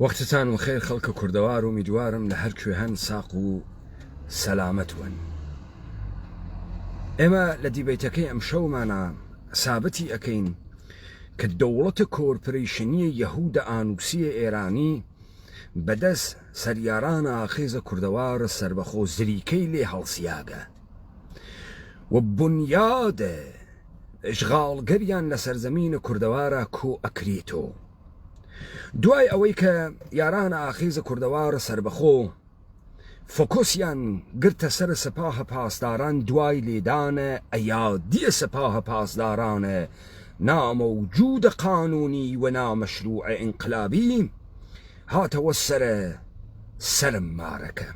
وەختتان و خێر خەڵکە کوردەوار و میدوارم لە هەر کوێ هەن ساق و سەلامەت ون. ئێمە لە دیبەیتەکەی ئەم شەومانە سابەتی ئەکەین کە دەوڵەتە کۆرپۆریشنیە یەهودە ئانووسیە ئێرانی بەدەست سەریارانە ئاخێزە کوردەوارە سربەخۆ زریکەی لێ هەڵسیاگە و بنیادە ئشغاڵگەریان لە سەرزەمینە کوردەوارە کۆ ئەکرێتەوە. دوای ئەوەی کە یارانە ئاخێزە کوردەوارە سربەخۆ فۆکۆسیان گرتە سەر سەپاهە پاسداران دوای لێدانە ئەیادیە سەپاهە پاسدارانە نامەوجودە قانونی و نامەشروع ئینقلابی هاتەوە سەرم مارەکە.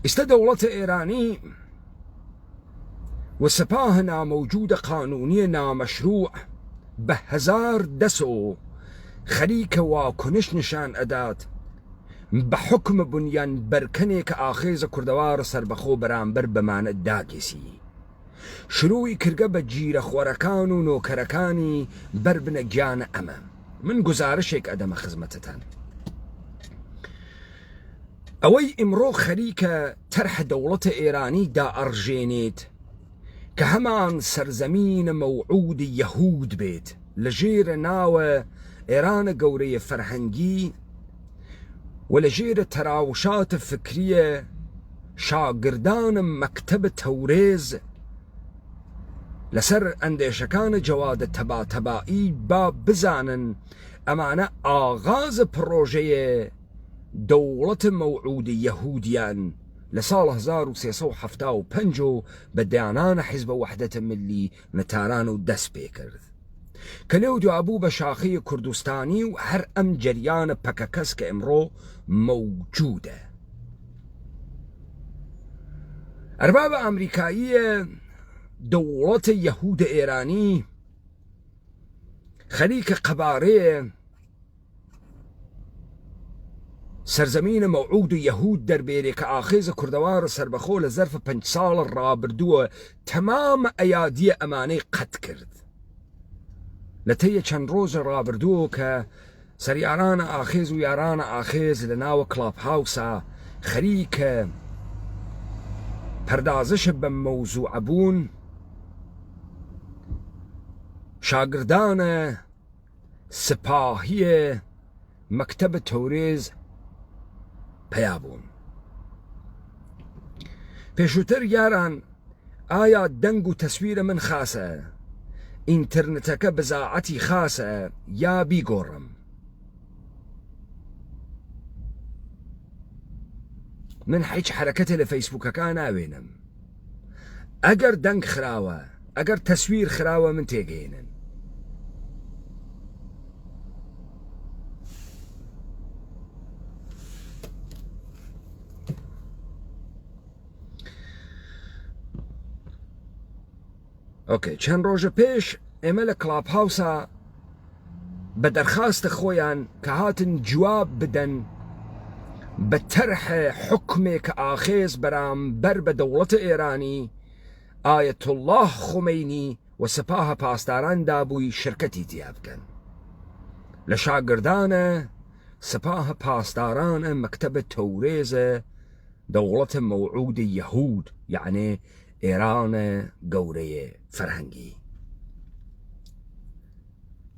ئێستا دەوڵەتە ئێرانی و سەپاهە نامەوجودە قانونیە نامەشروع بە هەزار دەسۆ خەریکە واکنش نیشان ئەدات بە حکم بنیان بەرکەنێکە ئاخێزە کوردەوارە سربەخۆ بەرامبەر بەمانە داگێسی شروعی کردگە بە گیرە خۆرەکان و نۆکەرەکانی بربنە گیانە ئەمە. من گزارشێک ئەدەمە خزمەتتان. ئەوەی ئیمڕۆ خەریکە تەرح دەوڵەتە ئێرانی دائەڕژێنێت کە هەمان سەرزەمینە مەوعودی یەهود بێت لە ژێرە ناوە ئێرانە گەورەیە فەرهەنگی و لە ژێرە تەراوشاتە فکریە شاگردانە مەکتەبە تەورێز لەسەر ئەندێشەکانە جەوادە تەباتەبایی با بزانن ئەمانە ئاغازە پڕۆژەیە دەوڵەتە مەوعودی یەهودیان لە ساڵ 1375 و بە دایانانە حیزبە وەحدەتە ملی نەتاران و دەست پێ کرد کە لێو دوابوو بە شاخەی کوردستانی و هەر ئەم جەریانە پەکەکەس کە ئەمڕۆ مەوجودە. ئەربابە ئەمریکاییە دەوڵەتە یەهودە ئێرانی خەریکە قەبارەیە سەرزەمینە مەوعود و یەهود دەربێرێ کە ئاخێزە کوردەوارە سربەخۆ لە زەرفە 5 ساڵە ڕابردووە تەمامە ئەیادیە ئەمانەی قەت کرد لە تەیە چەند ڕۆژە ڕابردووە کە سەریارانە ئاخێز و یارانە ئاخێز لە ناوە کلاپ هاوسا خەریکە پەردازشە بە مەوزوع بوون شاگردانە سپاهیە مەکتەبە تەورێز پەیابوون. پێشووتر یاران ئایا دەنگ و تەسویرە من خاسە ئینترنێتەکە بزاعەتی خاسە یا بیگۆڕم؟ من هیچ حرەکەتە لە فەیسبووکەکە ناوێنم. ئەگەر دەنگ خراوە ئەگەر تەسویر خراوە من تێگەێنن. ئۆکێ، چەند ڕۆژە پێش ئێمە لە کلاپ هاوسا بە دەرخاستە خۆیان کە هاتن جواب بدەن بە تەرحە حکمێکە ئاخێز بەرامبەر بە دەوڵەتە ئێرانی ئایەت الله خومەینی و سەپاهە پاسداران دابووی شرکەتی تیا بکەن لە شاگردانە سەپاهە پاسدارانە مەکتەبە تەورێزە دەوڵەتە مەوعودی یەهود یعنی ئێرانە گەورەیە فەرهەنگی.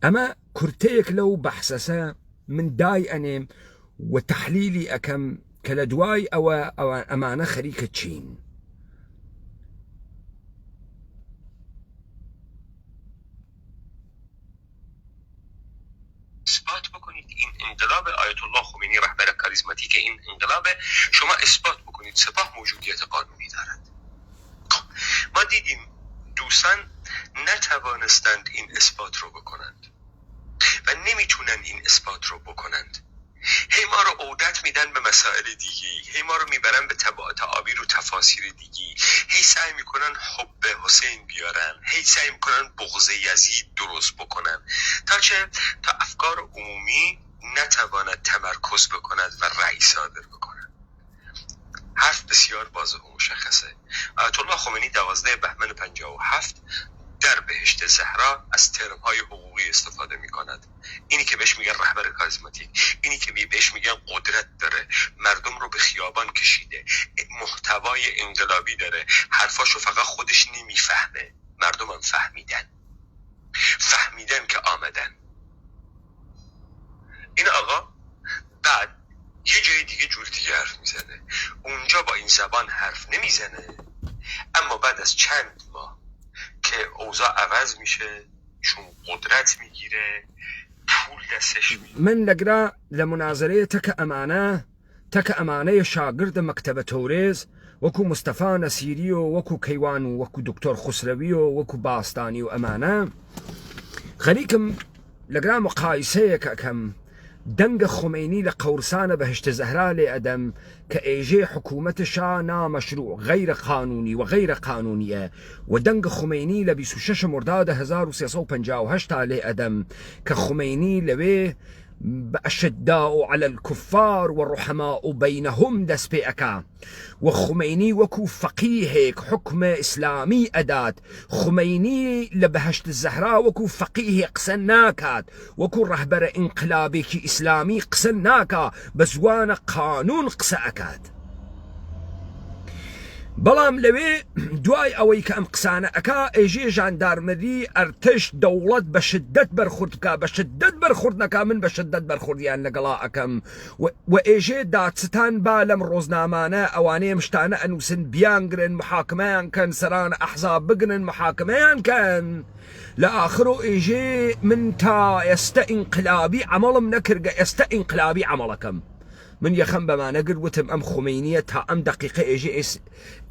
ئەمە کورتەیەک لەو بەحسەسە من دای ئەنێم و تەحلیلی ئەکەم کە لە دوای ئەمانە خەریکە چین. اثبات بکنید این انقلاب آیت الله خمینی رهبر کاریزماتیک این انقلاب شما اثبات بکنید سپاه موجودیت قانونی دارد. ما دیدیم دوستان نتوانستند این اثبات رو بکنند و نمیتونن این اثبات رو بکنند. هی ما رو عودت میدن به مسائل دیگی، هی ما رو میبرن به تعابیر و تفاسیر دیگی، هی سعی میکنن حب حسین بیارن، هی سعی میکنن بغض یزید درست بکنن تا افکار عمومی نتواند تمرکز بکند و رأی صادر بکند. حرف بسیار واضح و مشخصه. آیت الله خمینی 12 بهمن 57 در بهشت زهرا از ترم‌های حقوقی استفاده می‌کند. اینی که بهش میگن رهبر کاریزماتیک، اینی که بهش میگن قدرت داره، مردم رو به خیابان کشیده، محتوای انقلابی داره، حرفاشو فقط خودش نمیفهمه، مردم هم فهمیدن که آمدن. این آقا بعد یه جای دیگه جور دیگه حرف میزنه، اونجا با این زبان حرف نمیزنه، اما بعد از چند ماه که اوضاع عوض میشه، چون قدرت میگیره، پول دستش میگیره. من لقرا لمناظرة تك أمانة شاگرد مكتبة توريز وكو مصطفى نسيريو وكو كيوان وكو دكتور خسرويو وكو باستاني وأمانة خليكم لقرا مقايسة كم دنگ خميني لقورسانة بهشت زهراء لأدم كأيجي حكومة شا مشروع غير قانوني وغير قانونية، ودنگ خميني لبيسو شش مرداد 1358 لأدم كخميني لبي بأشداء على الكفار والرحماء بينهم دس بيأكا، وخميني وكو فقيه حكم إسلامي أدات، خميني لبهشت الزهراء وكو فقيه قسناكات، وكو رهبر انقلابي كي إسلامي قسناكا بزوان قانون قسأكات. بلام لوي دواي اوي كام قسانه اكا ايجي جاندارمري ارتش دولت بشدت برخورد كا بشدت برخورد نكا من بشدت برخورد يعني لقلا اكم وايجي داتستان بالم روزنامانه اواني مشتانه انوسن بيانغرن محاكمان كان سران احزاب بقنن محاكمان كان لاخرو ايجي من تا انقلابي عمل منكر انقلابي عملكم من يخم بما نقر وتم أم خمينية تا أم دقيقة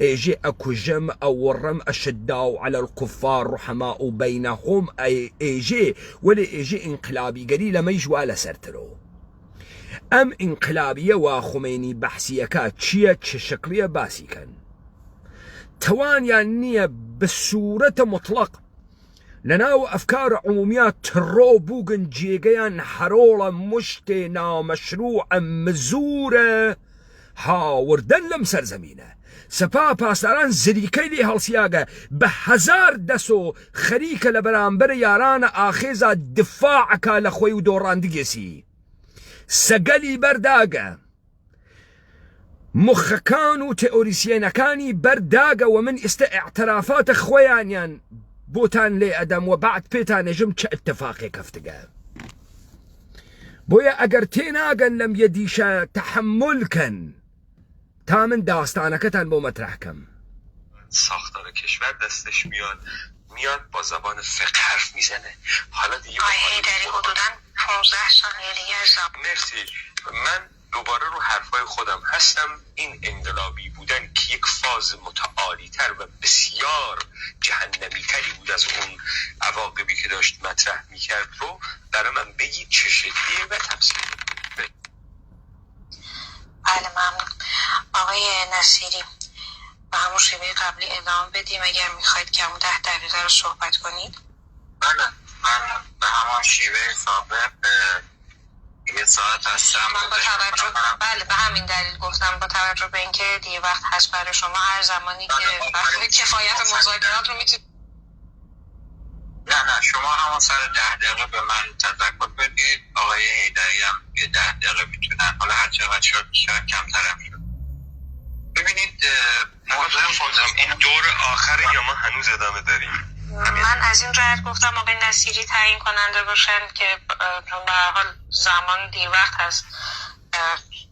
إيجي أكو جم أو ورم أشداء على الكفار رحماء بينهم إيجي ولا إيجي انقلابي قليل ما يجوا سرترو أم انقلابية وخميني بحثية كات شيا شكلية باسي كان توان يعني بصورة مطلق لناو أفكار عموميات ترو بوغن جيغيان حرولة مشتي نامشروع مزورة هاوردن لم سرزمينه سپا پاسداران زریکی لی هلسیاگه به 1000 دسو خریک لبرانبر یاران آخیزا دفاع که لخوی و دوراندگیسی سگلی برداگه مخکان و تئوریسیینکانی برداگه و من اعترافات خویانیان بوتان لي أدم وبعد بيتان نجم اتفاقي كفتقا بويا أجر تيناغن لم يديشا تحملكن تامن داستانكتن بو مطرحكم. ساختار کشور دستش میاد با زبان فقه حرف میزنه. حالا دیگه داری حدوداً 15 ثانیه دیگه مرسی. من دوباره رو حرفای خودم هستم. این انقلابی بودن که یک فاز متعالی تر و بسیار جهنمی تری بود از اون عواقبی که داشت مطرح میکرد رو برای من بگید چه شکلیه و تفسیر. بله ممنون. آقای نصیری به همون شیوه قبلی ادامه بدیم اگر میخواید که همون 10 دقیقه رو صحبت کنید. بله من به همون شیوه سابق یه ساعت هستم. بله به همین دلیل گفتم با توجه به اینکه دیگه وقت هست برای شما هر زمانی که کفایت مذاکرات رو میتونید. نه شما همون سر 10 دقیقه به من تذکر بدید. آقای حیدری هم یه 10 دقیقه میتونن، حالا هر چقدر شد کمترم شد. ببینید موضوع این دور آخره یا ما هنوز ادامه داریم؟ من از این جهت گفتم آقای نصیری تعیین کننده باشن که به هر حال زمان دیر وقت هست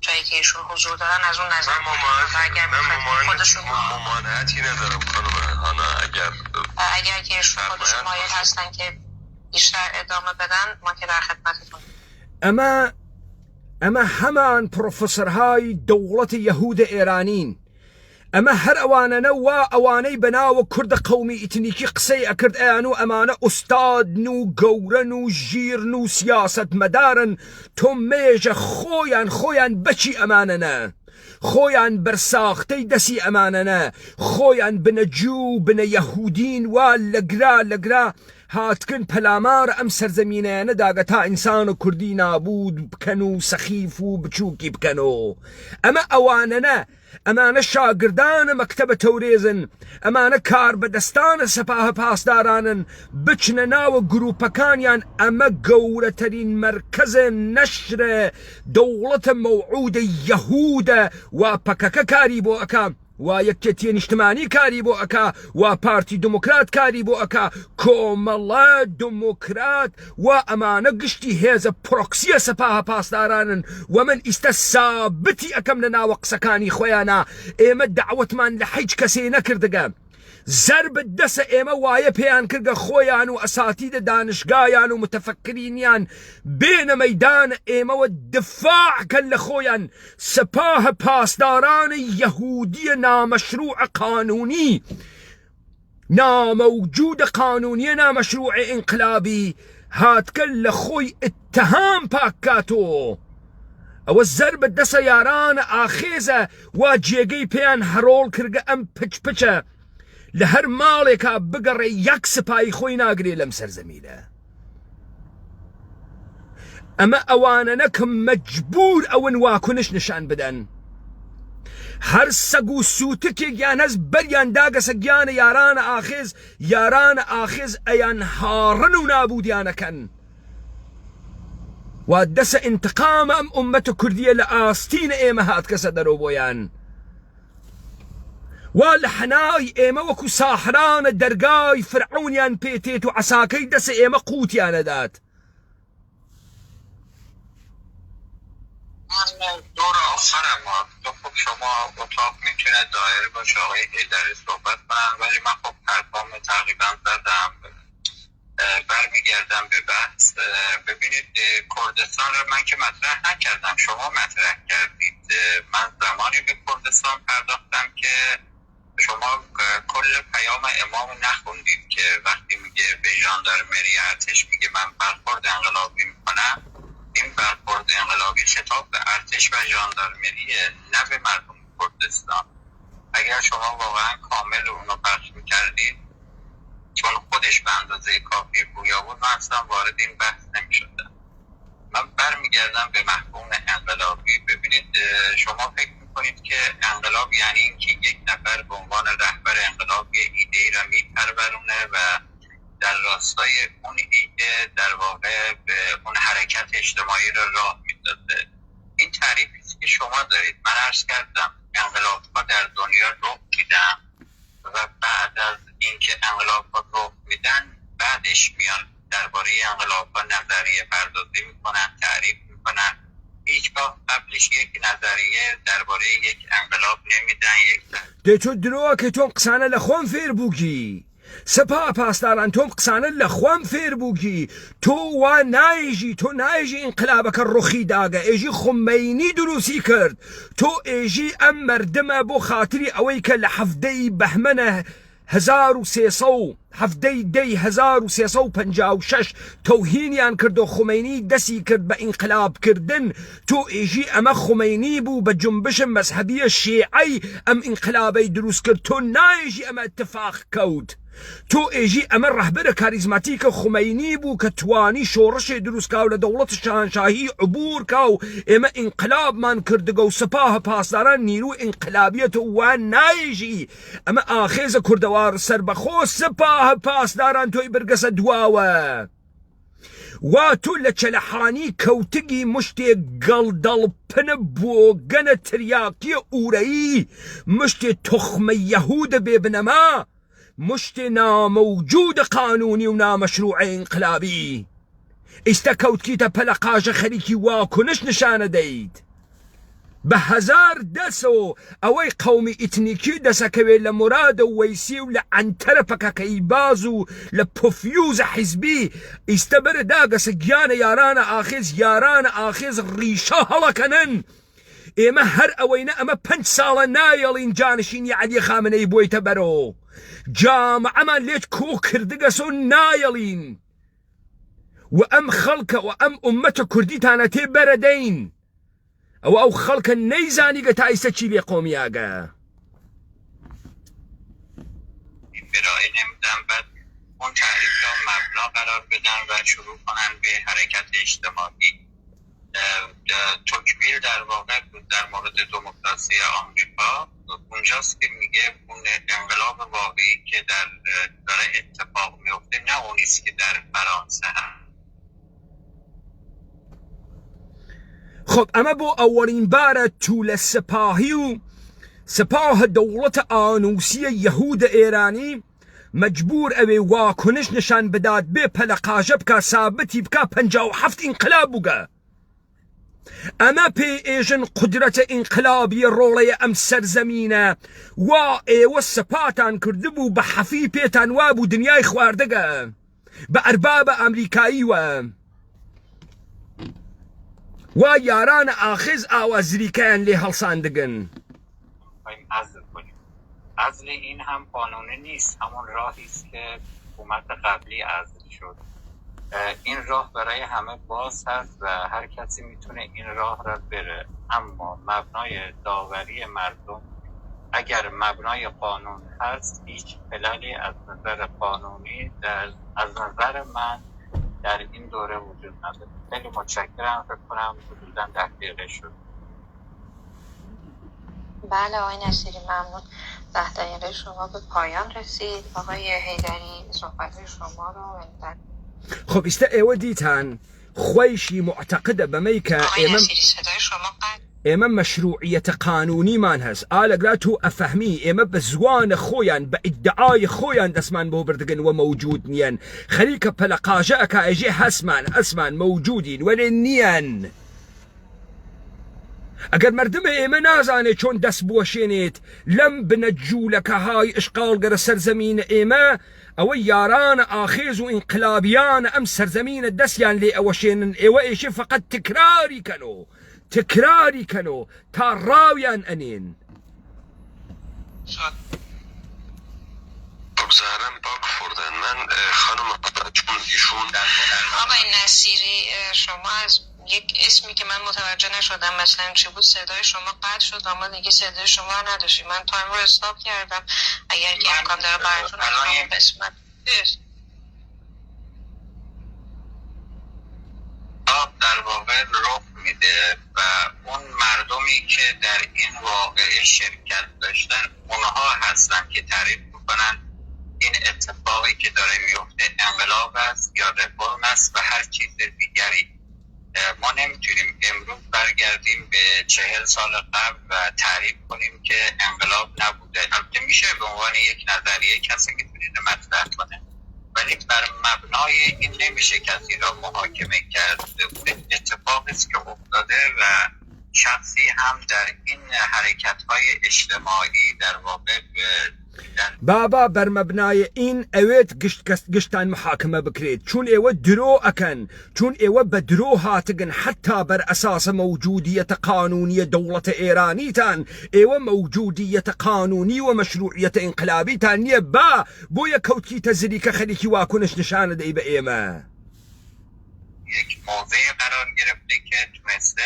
جایی که ایشون حضور دارن از اون نظر من ممانعتی ندارم خانم هانا. اگر که ایشون خودشون مایل هستن که بیشتر ادامه بدن ما که در خدمتتون. اما همان پروفسورهای دولت یهود ایرانین اما هر اواننا و اوانی بناو کرد قومی اتنیکی قصی اکرد ایانو امانه استاد نو گورن و جیر نو سیاست مدارن تو میج خویان بچی اماننا خویان برساختی دسی اماننا خویان بنجو بن یهودین و لگرا هاتکن پەلامار ئەم سەرزەمینەیانە داگە تا ئینسان و کوردی نابود بکەن و سەخیف و بچووکی بکەنەوە. ئەمە ئەوانەنە، ئەمانە شاگردانە مەکتەبە تەورێزن، ئەمانە کار بەدەستانە سەپاهە پاسدارانن، بچنە ناوە گروپەکانیان. ئەمە گەورەترین مەرکەزە نەشرە دەوڵەتە مەوعودە یەهودە، وا پەکەکە کاری بۆ ئەکا، وا یەکێتیە نیشتمانی کاری بۆ ئەکا، وا پارتی دموکرات کاری بۆ ئەکا، کۆمەڵە دموکرات، وا ئەمانە گشتی هێزە پرۆکسیە سەپاهە پاسدارانن. و من ئیستە سابتی ئەەکەم لە ناوە قسەکانی خۆیانە. ئێمە دعوتمان لە هیچ کەسێ نەکردگە، زربت دەسە ئێمە وایە پێیان کردگە خۆیان و ئەساتیدە دانشگایان و متەفەکرینیان بێنە مەیدان ئێمەوە دفاعکەن لە خۆیان. سەپاهە پاسدارانی یەهودیە نامەشروع قانونی، نامەوجودە قانونیە نامەشروع ئینقلابی هاتکەن لە خۆی اتهام پاکاتۆ. ئەوە زربت دەسە یارانە ئاخێزە، وا جێگەی پێیان هەڕۆڵ کردگە ئەم پچپچە لە هەر ماڵێکا بگەڕێ یەک سپای خۆی ناگرێ لەم سەرزەمینە. ئەمە ئەوانەنە کە مەجبور ئەون واکنش نیشان بدەن. هەر سەگ و سووتکێکیان هەست بەریان داگەسە گیانە یارانە ئاخێز، یارانە ئاخێز ئەیان هاڕن و نابودیانەکەن. وا دەسە ئینتقامە ئەم ئومەتە کوردیە لە ئاستینە ئێمە هاتکەسە دەرەوە بۆیان. وا لە حەنای ئێمە وەکو ساحرانە دەرگای فرعونیان پێتێت و عەساکەی دەسە ئێمە قووتیانەدات. دور آخرم تو خب شما اتاق میتونه دایره باشه آقای حیدری صحبت کنن، ولی من خب حرفام تقریبا زدم. برمیگردم به بحث. ببینید کردستان رو من که مطرح نکردم، شما مطرح کردید. من زمانی به کردستان پرداختم که شما کل پیام امام نخوندید که وقتی میگه به ژاندارمری ارتش میگه من برخورد انقلابی میکنم، این برخورد انقلابی خطاب به ارتش و ژاندارمریه، نه به مردم کردستان. اگر شما واقعا کامل اونو پخش میکردید، چون خودش به اندازه کافی گویا بود، من اصلا وارد این بحث نمیشدم. من برمیگردم به مفهوم انقلابی. ببینید شما فکر میکنید که انقلاب یعنی اینکه یک نفر به عنوان رهبر انقلاب یه ایده‌ای را میپرورونه و در راستای اون ایده در واقع به اون حرکت اجتماعی را راه میندازه. این تعریفی که شما دارید. من عرض کردم انقلاب‌ها در دنیا رخ میدن و بعد از اینکه انقلاب‌ها رخ میدن بعدش میان درباره انقلاب‌ها نظریه پردازی میکنن، تعریف میکنن. هیچگاه قبلش یک نظریه درباره یک انقلاب نمیدن. دێتۆ درۆوە کە تۆم قسانە لە خۆم فێر بووکی، سەپا پاسداران تۆم قسانە لە خۆم فێر بووکی. تۆ وا نایژی، تۆ نایژی ئینقلابەکە ڕوخی داگە، ئێژی خومەینی دروستی کرد. تۆ ئێژی ئەم مەردمە بۆ خاتری ئەوەی کە لە هەفتەی بەهمەنە 1356 تەوهینیان کرد و خومەینی دەسی کرد بە ئینقلابکردن. تۆ ئێژی ئەمە خومەینی بوو بە جنبشە مەزهەبیە شیعەی ئەم ئینقلابەی دروست کرد. تۆ نایژی ئەمە اتفاق کەوت. تۆ ئێژی ئەمە ڕەهبەرە کاریزماتیکە خومەینی بوو کە توانی شۆڕشێ دروستکاو لە دەوڵەت شاهنشاهی عبور کا و ئێمە ئینقلابمان کردگە و سەپاهە پاسداران نیروی ئینقلابیەتە وا نایژی. ئەمە ئاخێزە کوردەوار سەربەخۆ سەپاهە پاسداران تۆی بەرگەسە دواوە. وا تۆ لە چەلەحانی کەوتگی مشتێک گەڵدەڵپنە بۆ گەنە تریاقیە ئورەیی، مشتێ تخمە یەهودە بێبنەما، مشت ناموجود قانونی و نامشروع انقلابی. ئیستا کەوتکیتە پەلە قاژە خەریکی واکنش نیشانە دەیت. بە هەزار دەسەوە ئەوەی قەومی ئیتنیکی دەسەکەوێت لە مورادە وەیسی و لە ئەنتەرە پەکەکەی باز و لە پۆفیوزە حیزبی. ئیستا بەرە داگەسە گیانە یارانە ئاخێز، یارانە ئاخێز ڕیشە هەڵەکەنن. ئێمە هەر ئەوەینە ئەمە 5 ساڵە نایەڵین جانشینی عەلی خامنەی بۆیتە بەرەوە. جامعەمان لێت کۆ کردگەسە و نایەڵین. و ئەم خەڵکە و ئەم ئومەتە کوردیتانە تێ بەرەدەین. ئەو خەڵکە نەیزانیگە تا ئیستا چی لێ قۆمیاگە. ارائه نمیدم. بعد اون تحریک را مبنا قرار بدن و شروع کنن به حرکت اجتماعی. توکویل در واقع در مورد دموکراسی آمریکا اونجاست که میگه اون انقلاب واقعی که داره اتفاق میفته نه اونیست که در فرانسه هم. خب اما بو اولین بار طول سپاهی و سپاه دولت آنوسی یهود ایرانی مجبور اوی واکنش نشان بداد به پلقاژه بکا ثابتی بکا 57 انقلاب بوگا. اما پی ایجن قدرت انقلابی رولی ام سرزمینه و ایو سپاتان کردبو بحفی پیتان وابو دنیای خواردگا با ارباب امریکایی و یاران آخز آوازریکان لی هلساندگن. عزل این هم قانونی نیست، همون راهی است که حکومت قبلی عزل شد. این راه برای همه باز هست و هر کسی میتونه این راه را بره، اما مبنای داوری مردم اگر مبنای قانون هست هیچ خلالی از نظر قانونی از نظر من در این دوره وجود نداره. خیلی متشکرم، فکر کنم حدوداً 10 دقیقه شد. بله آقای نصیری ممنون. 10 دقیقه شما به پایان رسید. آقای حیدری صحبت شما رو بندن. خب است ایوه دیتان خویشی معتقده بمیکا آقای نصیری صدای شما قد اما مشروعیت قانونی من هست آلگراتو افهمی اما بزوان خویان با ادعای خویان دسمان بو بردگن و موجود نین خلیک پلقاجه اکا اجی اسمان موجودین ولی نین. اگر مردم ایمه نازانه چون دست بوشینید لم بنجولک های اشغال گر سرزمین ایمه او یاران آخیز و انقلابیان ام سرزمین دستیان لی اوشینن ایوه ایشی فقط تکراری کنو تا راویان انین. بگذارم باک خوردن من خانم چون ایشون آقای نصیری شما از یک اسمی که من متوجه نشدم مثلا چی بود صدای شما قطع شد اما دیگه صدای شما نداشتیم. من تایم رو استاپ کردم. اگر که امکان داره براتون قسمت در واقع رخ میده و اون مردمی که در این واقعه شرکت داشتن اونها هستن که تعریف میکنن این اتفاقی که داره میفته انقلاب است یا رفرم است و هر چیز دیگری. ما نمیتونیم امروز برگردیم به 40 سال قبل و تعریف کنیم که انقلاب نبوده. البته میشه به عنوان یک نظریه کسی میتونه مطرح کنه ولی بر مبنای این نمیشه کسی را محاکمه کرد. اتفاقی است که افتاده و شخصی هم در این حرکت‌های اجتماعی در واقع بابا بر مبنای این اوید گشتان محاکمه بکرید چون ایوه درو اکن چون ایوه بدرو هاتگن حتی بر اساس موجودیت قانونی دولت ایرانی تان ایوه موجودیت قانونی و مشروعیت انقلابی تان نیه با بویا کوتکی تزریک خلیکی واکنش نشانه دی به ایمه یک موضع قرار گرفته که تونسته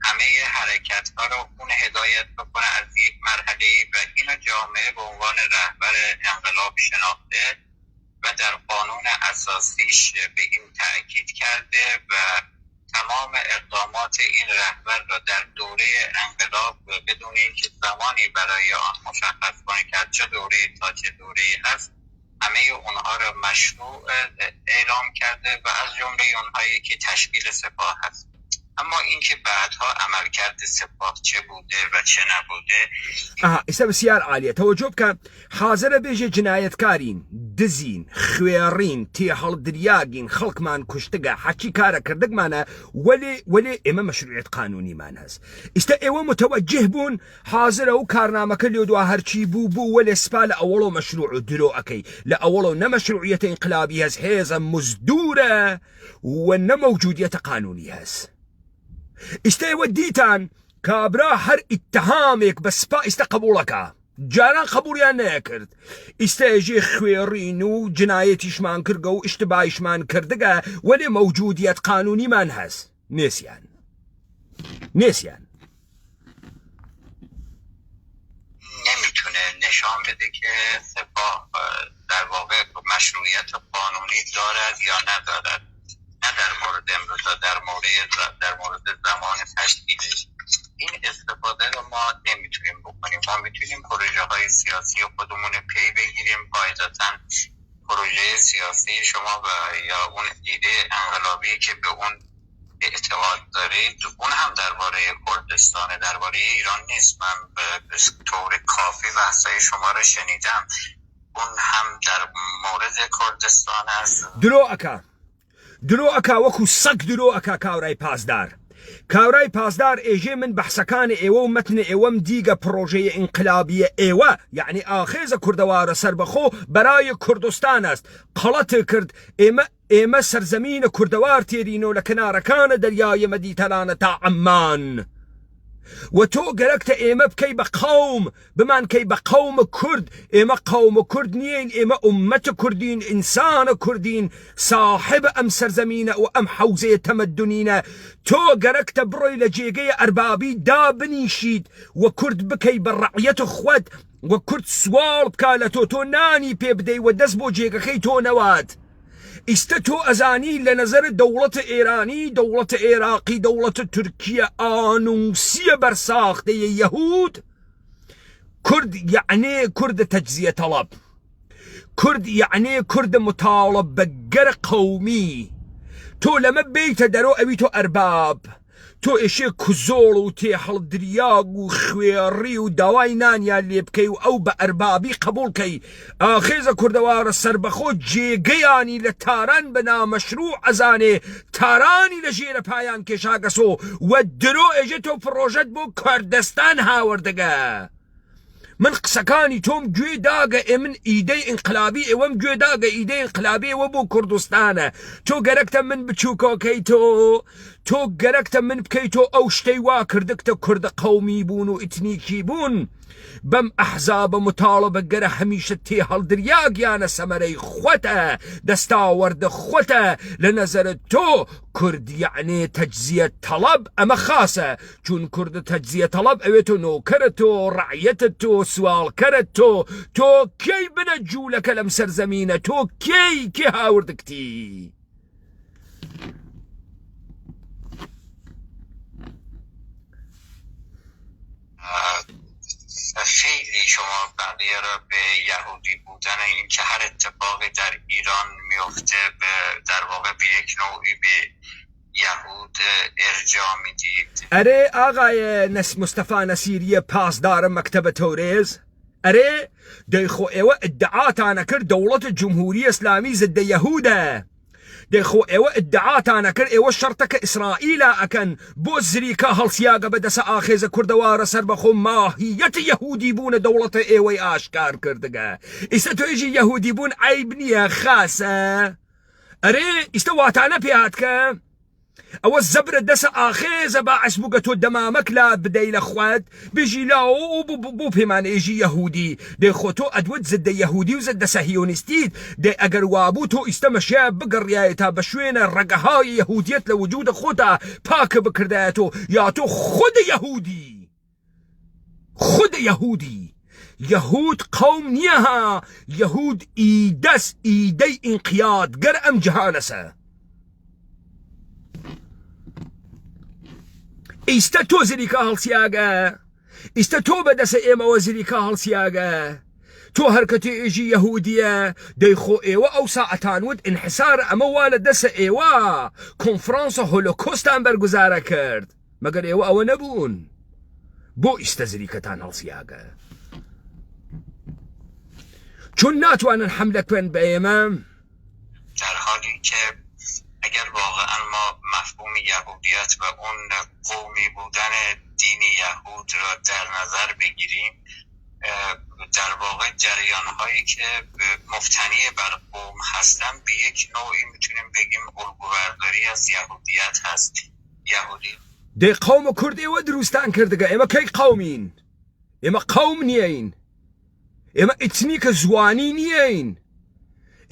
همه حرکت ها رو اون هدایت بکنه از یک مرحله و اینو جامعه به عنوان رهبر انقلاب شناخته و در قانون اساسیش به این تأکید کرده و تمام اقدامات این رهبر را در دوره انقلاب بدون اینکه زمانی برای آن مشخص کنه که چه دوره تا چه دوره هست همه اونها را مشروع اعلام کرده و از جمله اونهایی که تشکیل سپاه هست. اما اینکه بعدها عملکرد سپاه چه بوده و چه نبوده ایسا بسیار عالیه. توجه بکن حاضر بیجه جنایتکارین دزین خویرین تیحال دریاگین خلق من کشتگه حچی کارا کردگ منه ولی اما مشروعیت قانونی من هست. ایستا ایوه متوجه بون حاضر او کارنامه کلیو دو هرچی بو ولی سپال اولو مشروع درو اکی لأولو نمشروعیت انقلابی هست هیزا مزدوره و نموجودیت قانونی هست. استيوى ديتان كابرا هر اتهامك بس با استقبولك جاران قبوليان ناكرد استيجي خويرينو جنايتيش مان كرقو اشتباهيش مان كردقا ولي موجوديات قانوني مان هس نسيان نمیتونه نشان بده که سپاه در واقع مشروعیت قانونی دارد یا ندارد، نه در مورد امروز، در مورد زمان تشکیلش. این استفاده رو ما نمیتونیم بکنیم. ما میتونیم پروژه های سیاسی خودمون پی بگیریم. قاعدتاً پروژه سیاسی شما یا اون ایده انقلابی که به اون اعتقاد دارید، اون هم درباره کردستان، درباره ایران نیست. من به طور کافی بحثای شما رو شنیدم. اون هم در مورد کردستان است. درۆ ئەکا وەکو سەگ درۆ ئەکا کاورای پاسدار ئێژێ من بەحسەکانی ئێوە و مەتنە ئێوەم دیگە پرۆژەیە ئینقلابیە ئێوە یعنی ئاخێزە کوردەوارە سەربەخۆ بەرای کوردستان است قەڵەت کرد. ئێمە سەرزەمینە کوردەوار تێرینەوە لە کنارەکانە دەریای مەدیتەرانە تا عەمان و تۆ گەرەکتە ئێمە بکەی بە قەوم بمانکەی بە قەومە کورد. ئێمە قەومە کورد نیین، ئێمە ئومەتە کوردین، ئینسانە کوردین، صاحب ئەم سەرزەمینە و ئەم حەوزەیە تەمەدونینە. تۆ گەرەکتە بڕۆی لە جێگەی ئەربابی دابنیشید و کورد بکەی بە ڕەعیەت خۆت و کورد سوال بکا لە تۆ نانی پێ بدەی و دەست بۆ جێگەکەی تۆ نەوات. ئیستا تۆ ئەزانی لە نەزەرت دەوڵەتە ئێرانی، دەوڵەتە عێراقی، دەوڵەتە تورکیە ئانووسیە بەرساختەیە یەهود. کورد یعنی کوردە تەجزیە تەڵەب، کورد یعنی کوردە متاڵەبەگەرە قەومی. تۆ لەمە بیتە دەرۆ ئەوی تۆ ئەرباب، تۆ ئێشێ کوزۆڵ و تێهەڵدریاگ و خوێڕی و داوای نانیان لێ بکەی و ئەو بە ئەربابی قبولکەی. ئاخێزە کوردەوارە سەربەخۆ جێگەیانی لە تاران بە نامەشروع ئەزانێ، تارانی لە ژێرە پایان کێشاگەسۆ و درۆ ئێژێ تۆ پرۆژەت بۆ کوردستان هاوردەگە. من قسەکانی تۆم گوێ داگە، من ئیدەی ئینقلابی ئێوەم گوێ داگە، ئیدەی ئینقلابی ئێوە بۆ کوردستانە. تۆ گەرەکتە من بچووکۆکەی تۆ گەرەکتە من بکەی تۆ ئەو شتەی وا کردکتە کوردە قەومی بوون و ئیتنیکی بوون. بەم ئەحزابە متاڵەبەگەرە هەمیشە تێهەڵدریاگیانە سەمەرەی خۆتە، دەستاوەردە خۆتە. لە نەزەرت تۆ کورد یعنی تەجزیە تەڵەب ئەمە خاسە، چون کوردە تەجزیە تەڵەب ئەوێتۆ نۆکەرە تۆ، ڕەعیەتت تۆ، سوالکەرت تۆ کەی بنە جوولەکە لەم سەرزەمینە، تۆ کێ هاوردکتی؟ خیلی شما بقیه را به یهودی بودن، این که هر اتفاقی در ایران میفته در واقع به یک نوعی به یهود ارجاع میدید. اره آقای مصطفی نصیری پاسدار مکتب تورێز، اره دەیخۆ ئێوە ئیدعاتانە کرد دەوڵەت جمهوری ئیسلامی ضد یەهودە. دەیخۆ ئێوە ئیدعاتانە کرد ئێوە شەرتەکە ئیسرائیلا ئەکەن بۆ زریکە هەڵسیاگە بەدەسە ئاخێزە کوردەوارە سەربەخۆ ماهیەتی یەهودی بوونە دەوڵەتە ئێوەی ئاشکار کردگە. ئیستا تۆیژی یەهودی بوون عیب نییە، خاسە. ئەرێ ئیستا واتانە پێهاتکە ئەوە زەبرە دەسە ئاخێزە باعث بووگە تۆ دەمامەک لا بدەی لە خوێت بژی لاوە بۆ پەیمانێژی یەهودی. دەیخۆ تۆ ئەدوت زدە یەهودی و زدە سەهیۆنیستیت. دەی ئەگەر وابوو تۆ ئیستا مەشیە بگەڕیایە تا بە شوێنە ڕەگەهای یەهودیەت لە وجودە خۆتا پاکە بکردایەتۆ، یا تۆ خودە یەهودی. یەهود قەوم نییە ها، یەهود ئیدەی ئینقیادگەر ئەم جیهانەسە. ئیستا تۆ زریکە هەڵسیاگە، ئیستا تۆ بەدەسە ئێمەوە زریکە هەڵسیاگە، تۆ هەرکەتی ئێژی یەهودیە. دەیخۆ ئێوە ئەو ساعەتانوت ئینحسار ئەمە وا لە دەسە ئێوە کۆنفرانسە هۆلۆکۆستان بەرگوزارە کرد، مەگەر ئێوە ئەوە نەبوون. بۆ ئیستا زریکەتان هەڵسیاگە، چون ناتوانن حملە بکەن بە ئێمە. در حالی که اگر واقعا ما مفهوم یهودیت و اون قومی بودن دین یهود را در نظر بگیریم، در واقع جریان هایی که مفتنی بر قوم هستن به یک نوعی میتونیم بگیم الگوبرداری از یهودیت هست. یهودی دەی قەومە کورد ئێوە دروستان کردگە، ئێمە کەی قەومین، ئێمە قەوم نییەین، ئێمە ئیتنیکە زوانی نییەین،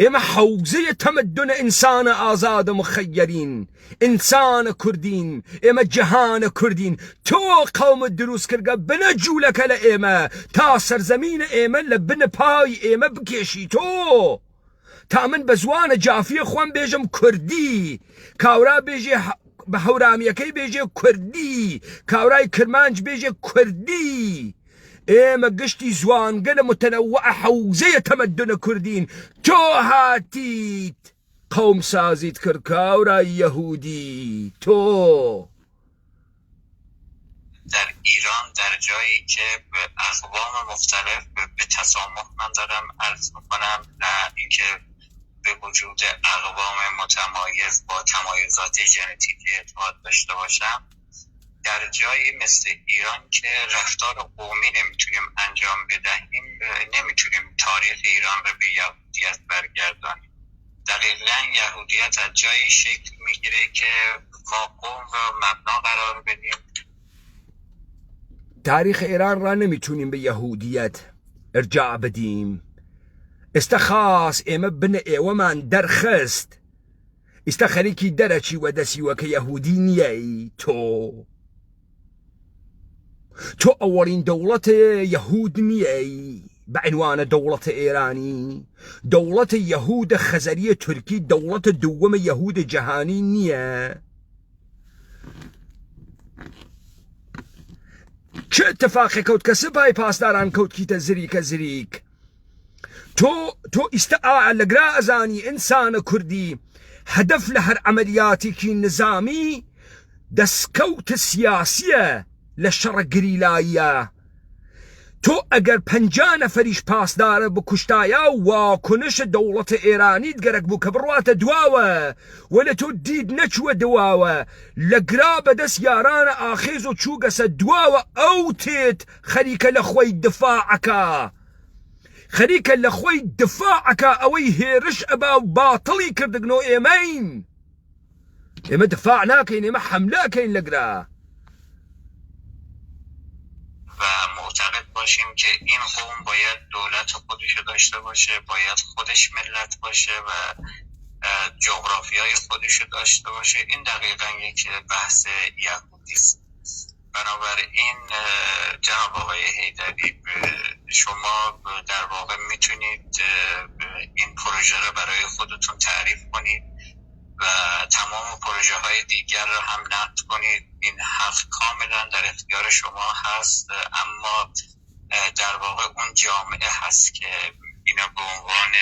إما حوزية تمدن إنسان آزاد مخيرين إنسان كردين إما جهان كردين تو قوم الدروس كرقا بنجو لك لإما تاسر زمين إما لبن باي إما بكيشي تو تامن بزوان جافي خوان بيجم كردي كاورا بيجي بهورامي كي بيجي كردي كاوراي كرمانج بيجي كردي إما قشتي زوان قل متنوعة حوزية تمدن كردين تو هاتيت قوم سازيت كركاورا يهودي تو در ایران در جایی که اقوام مختلف به تسامح من دارم عرض میکنم و اینکه به وجود اقوام متمایز با تمایزات ژنتیکی اعتقاد داشته باشم، در جایی مثل ایران که رفتار قومی نمیتونیم انجام بدهیم نمیتونیم تاریخ ایران رو به یهودیت برگردانیم. دقیقاً یهودیت از جایی شکل میگیره که ما قوم رو مبنا قرار بدیم. تاريخ إيران را نمیتونیم به یهودیت ارجاع بدیم. استخاص إما بن إيومان درخست استخريكي درچي ودسي وكيهودي نيي تو أولين دولة يهود نيي بعنوان دولة إيراني، دولة يهود خزرية تركي، دولة دوم يهود جهاني نية. چه اتفاقی كوت كسباي پاسداران كوت كيتا زريك تو استقاع لقراء زاني إنسان كردي هدف لهر عملياتي كي نظامي دسكوت سياسية للشرق قريلايا تو اگر 50 نفریش پاسدار بکشتایا و کنش دولت ایرانی دگرک بو کبروات دواوه ولی تو دید نچو دواوه لقراب دس یاران آخیزو چوگس دواوه او تیت خریک لخوی دفاعکا خريك لخوي دفاعك اوي هيرش ابا باطلي كردقنو ايمين اما دفاعناكين اما حملاكين لقرا و معتقد باشیم که این قوم باید دولت خودش داشته باشه، باید خودش ملت باشه و جغرافیای خودش داشته باشه. این دقیقا یک بحث یهودی است. بنابراین جناب آقای حیدری شما در واقع میتونید این پروژه رو برای خودتون تعریف کنید و تمام پروژه های دیگر رو هم نقد کنید. این حق کاملا در اختیار شما هست، اما در واقع اون جامعه هست که اینو به عنوان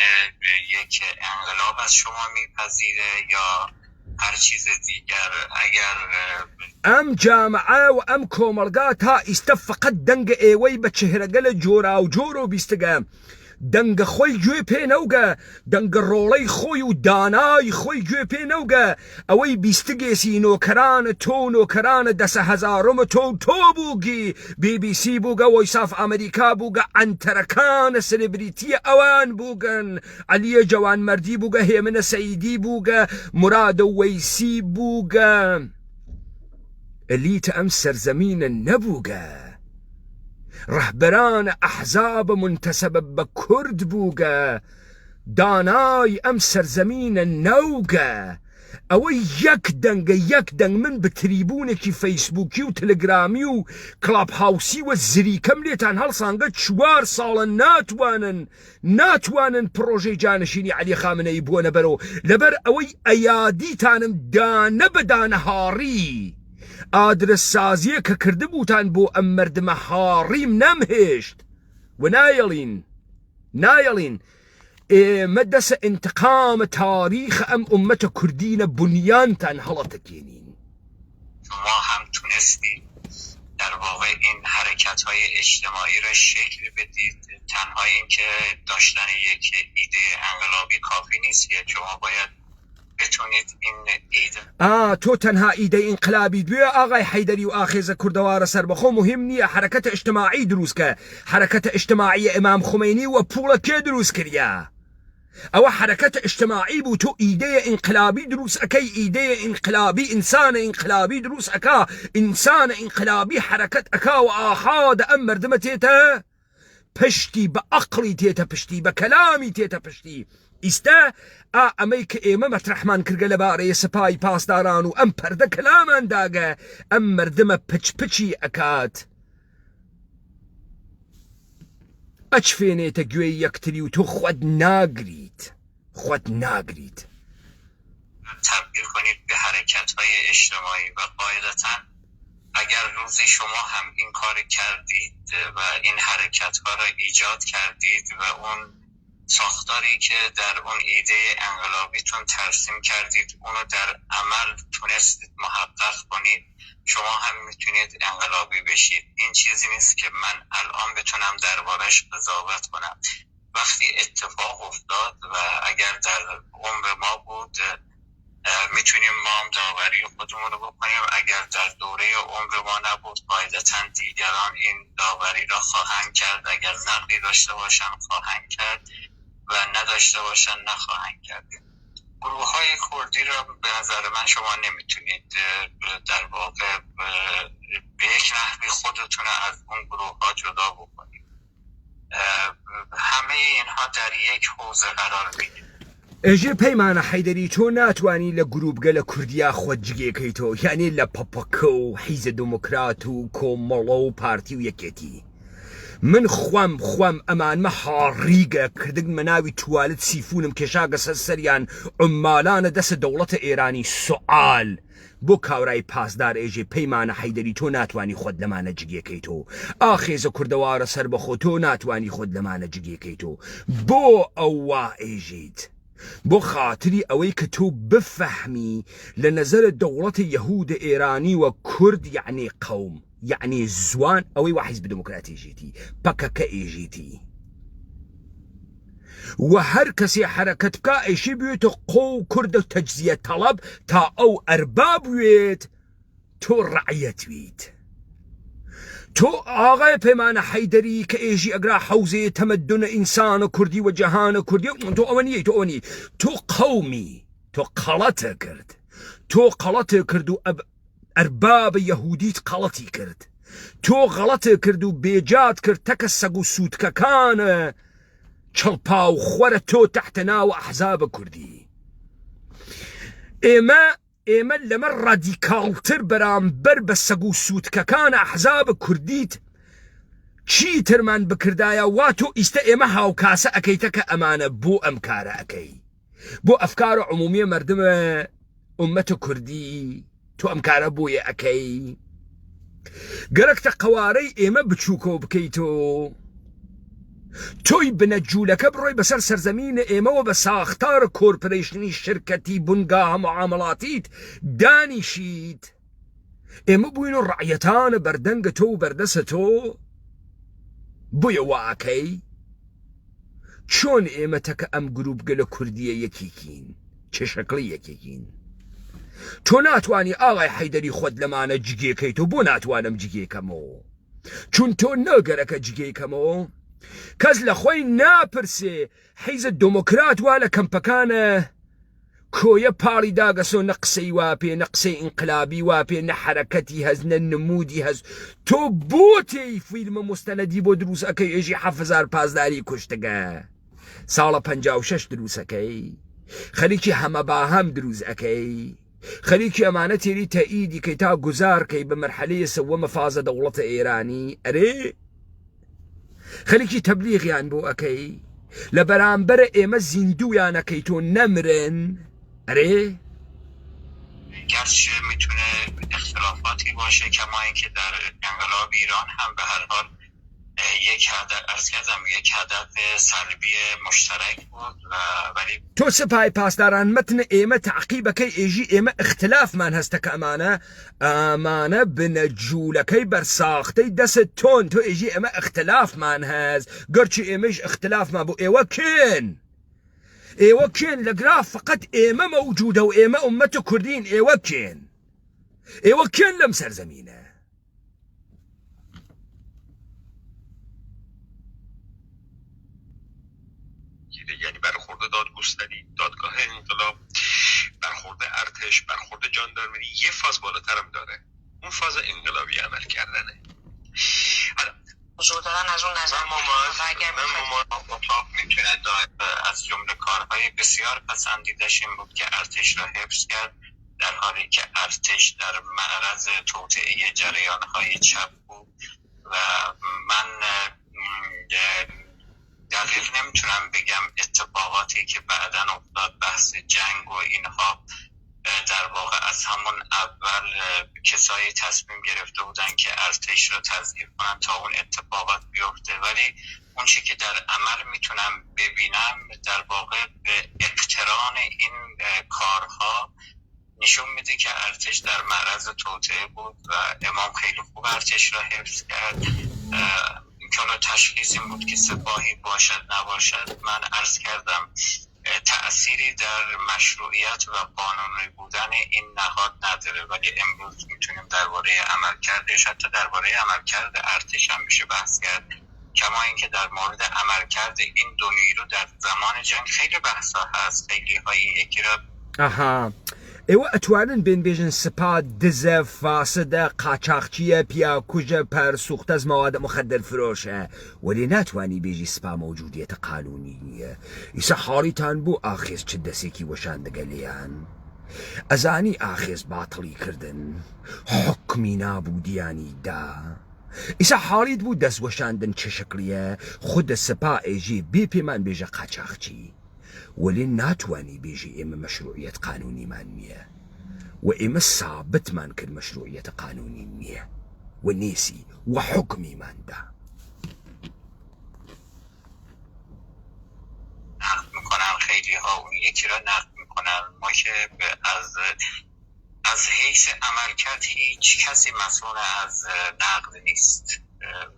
یک انقلاب از شما میپذیره یا هر چیز دیگر. اگر ام جامعه و ام کومرگات ها استفقد دنگ ایوی بچهرگل جورا و جورو بیستگه دنگ خوی جوی پی نوگه دنگ رولی خوی و دانای خوی جوی پی نوگه اوی بیستگه سی نوکران تو نوکران 10,000 تو بوگی BBC بوگه ویساف امریکا بوگه انترکان سلیبریتی اوان بوگن علی جوان مردی بوگه هیمن سیدی بوگه مراد ویسی بوگه الیت ام سرزمین نبوگه رهبران احزاب منتسب بكرد بوغا داناي ام سرزمين نوغا او يك دنگ من بتريبونكي فيسبوكي و تليجرامي و كلاب هاوسي و الزريكم ليتان هالصانقا 4 سال ناتوانن بروجي جانشيني علي خامنئي بونا برو لبر اوي ايادي تانم دان بدان هاري آدرس سازیه که کرده بودن بو ام مردم حاریم نمهشت و نایلین مدس انتقام تاریخ ام امت کردین بنیانتن حالتکینین. شما هم تونستید در واقع این حرکت های اجتماعی را شکل بدید. تنها این که داشتن یک ایده انقلابی کافی نیست که شما باید بتونید این ایده تو تنها ایده انقلابی بیا آقای حیدری و آخیز کردوار سر بخو مهم نیه حرکت اجتماعی دروست که حرکت اجتماعی امام خمینی و پولا که دروست کریا او حرکت اجتماعی بو تو ایده انقلابی دروست اکی ایده انقلابی انسان انقلابی دروست اکا انسان انقلابی حرکت اکا و آحاد ام مردمه تیتا پشتی با عقلی تیتا پشتی با کلامی تیتا پشتی ئیستا ئەمەی کە ئێمە مەترەحمان کردگە لەبارەیە سپای پاسداران و ئەم پەردە کەلامان داگە ئەم مردمە پچپچی ئەکات ئەچفێنێتە گوێی یەکتری و تۆ خۆت ناگریت تبدیل کنید به حرکت‌های اجتماعی و قاعدتاً اگر روزی شما هم این کار کردید و این حرکت‌ها را ایجاد کردید و اون ساختاری که در اون ایده انقلابیتون ترسیم کردید اونو در عمل تونستید محقق کنید، شما هم میتونید انقلابی بشید. این چیزی نیست که من الان بتونم دربارش قضاوت کنم. وقتی اتفاق افتاد و اگر در عمر ما بود میتونیم ما هم داوری خودمون رو بکنیم، اگر در دوره عمر ما نبود قاعدتاً دیگران این داوری را خواهند کرد، اگر نقدی داشته باشن خواهند کرد و نداشته باشن نخواهند کرد. گروه های کردی را به نظر من شما نمیتونید در واقع به یک نحوی خودتون از اون گروه ها جدا بکنید. همه اینها در یک حوزه قرار میگیرند. ئێژێ پەیمانە حەیدەری تۆ ناتوانی لە گروپگە لە کوردیا خۆت جگێکەیتەوە، یعنی لە پەپەکە و حیزە دموکرات و کۆمەڵە و پارتی و یەکێتی. من خوام ئەمانمە هاڕیگە کردن مەناوی توالت سیفونم کێشاگە سەریان عمالانە دەسە دەوڵەتە ئێرانی سوال بۆ کاورای پاسدار ئێژێ پەیمانە حەیدەری تۆ ناتوانی خۆت لەمانە جگێکەیتەوە. ئاخێزە کوردەوارە سەر بەخۆ تۆ ناتوانی خۆت لەمانە جگێکەیتەوە. بۆ ئەووا ئێژیت بۆ خااتری ئەوەی کە تۆ بفەحمی لە نەزەرە دەوڵەتە یەهودە ئێرانی وە کورد یعنی قەوم یعنی زوان ئەوەی وا حیزب دموکراتیژێتی پەکەکە ئێژێتی و هەر کەسێ حرەکەت بکە ئەیشی بوێتە قۆ و کوردە تەجزیە تەڵەب تا ئەو ئەرباب بوێت تۆ ڕعیەتویت. تۆ ئاغای پەیمانە حەیدەری کە ئێژی ئەگرا حەوزەیە تەمەدونە ئینسانە کوردی و جەهانە کوردی تۆ ئەوە نیە تۆ قەومی تۆ قەڵەتە کرد تۆ قەڵەتە کرد و ئەربابە یەهودیت قەڵەتی کرد تۆ غەڵەتە کرد و بێجات کرد تەکە سەگ و سوودکەکانە چڵپا و خۆرە تۆ تەحتە ناوە ئەحزابە کوردی. ئێمە لەمە ڕادیکاڵتر بەرامبەر بە سەگ و سوودکەکانە ئەحزابە کوردیت چی ترمان بکردایە وا تۆ ئیستە ئێمە هاوکاسە ئەەکەیتە کە ئەمانە بۆ ئەم کارە ئەەکەی بۆ ئەفکارە عمومیە مردمە ئومەتە کوردی تۆ ئەم کارە بۆیە ئەەکەی گەرەکتە قەوارەی ئێمە بچووکەوە بکەیتەوە تۆی بنەجوولەکە بڕۆی بەسەر سەرزەمینە ئێمەوە بە ساختارە کۆرپۆرەیشنی شرکەتی بونگاهە معامەڵاتیت دانیشیت ئێمە بووین و ڕعیەتانە بەردەنگە تۆ و بەردەسە تۆ بۆیە واکەی چۆن ئێمە تەکە ئەم گروپگە لە کوردیە یەکێکین چه شەکڵی یەکێکین. تۆ ناتوانی ئاغای حەیدەری خۆت لەمانە جگێکەیتەوە بۆ ناتوانم جگێکەمەوە چون تۆ نەگەرەکە جگێکەمەوە کەس لە خۆی ناپرسێ حیزە دموکرات وا لە کەمپەکانە کۆیە پاڵی داگەسۆ نە قسەی وا پێ نە قسەی ئینقلابی وا پێ نە حرەکەتی هەز نە نمودی هەز تۆ بۆ تێی فیلمە مستەنەدی بۆ دروست ئەەکەی ئێژی 7,000 پاسداری کوشتگە ساڵە 56 دروست ئەەکەی خەریکی هەمە باهەم دروست ئەەکەی خەریکی ئەمانە تێری تەئیدی کەی تا گوزارکەی بە مەرحەلەیە سەوەمە فازە دەوڵەتە ئێرانی ئەرێ خەریکی تەبلیغیان بۆ ئەەکەی لە بەرامبەرە ئێمە زیندویانەکەی تۆ نەمرن ئەرێ گرچه میتونه اختلافاتی باشه کما اینکه در انقلاب ایران هم به هر حال یک هدف سلبی مشترک بود ولی تۆ سپای پاسداران متن ئێمە تعقیبەکەی ئێژی ئێمە اختلافمان هەستە کە ئەمانە بنەجوولەکەی بەرساختەی دەست تۆن تۆ ئێژی ئێمە اختلافمان هەز گەرچی ئێمەش اختلافمان بۆ ئێوە کێن لە گرا فقط ئێمە مەوجودە و ئێمە ئومەتە کوردین ئێوە کێن لەم سەرزەمینە یعنی برخورد دادگستری دادگاه انقلاب برخورد ارتش برخورد جاندارمری یه فاز بالاترم داره اون فاز انقلابی عمل کردنه. حالا حضور دارن از اون نظر اتاق میتونه از جمله کارهای بسیار پسندیدش این بود که ارتش را حفظ کرد، در حالی که ارتش در معرض توطئه جریانهای چپ بود و من دقیق نمیتونم بگم اتفاقاتی که بعداً افتاد، بحث جنگ و اینها، در واقع از همون اول کسایی تصمیم گرفته بودن که ارتش رو تضعیف کنن تا اون اتفاقات بیفته، ولی اون چی که در عمل میتونم ببینم در واقع به اقتران این کارها نشون میده که ارتش در معرض توطئه بود و امام خیلی خوب ارتش را حفظ کرد. که تشخیص این بود که سپاهی باشد نباشد، من عرض کردم تأثیری در مشروعیت و قانونی بودن این نهاد نداره، ولی امروز میتونیم درباره عملکردش، حتی درباره عملکرد ارتش هم میشه بحث کرد، کما اینکه در مورد عملکرد این دو نیرو در زمان جنگ خیلی بحثا هست. خیلی هایی یکی را ئێوە ئەتوانن بێن بێژن سپا دزە فاسدە قاچاقچیە پیاکوژە پەرسوختە مەوادە مخدر فرۆشە وەلێ ناتوانی بێژی سپا مەوجودیەتە قانونی نییە. ئیسا حاڵیتان بوو ئاخێز چ دەسێکی وەشان دەگەلیان ئەزانی ئاخێز باتڵی کردن حکمی نابوو دیانی دا. ئیسا حاڵیت بوو دەست وەشاندن چه شکلیە خودە سپا ئێژێ بێ پێمان بێژە قاچاقچی ولی ناتوانی بیجی ئێمە مەشروعیەت قانونیمان نییە و ئێمە سابتمان کرد مەشروعیەت قانونی نییە و نیسی و حکمیماندا. نقد میکنن خیلی ها اون یکی را نقد میکنن. ما که از حیث عملکرد هیچ کسی مسئول از نقد نیست،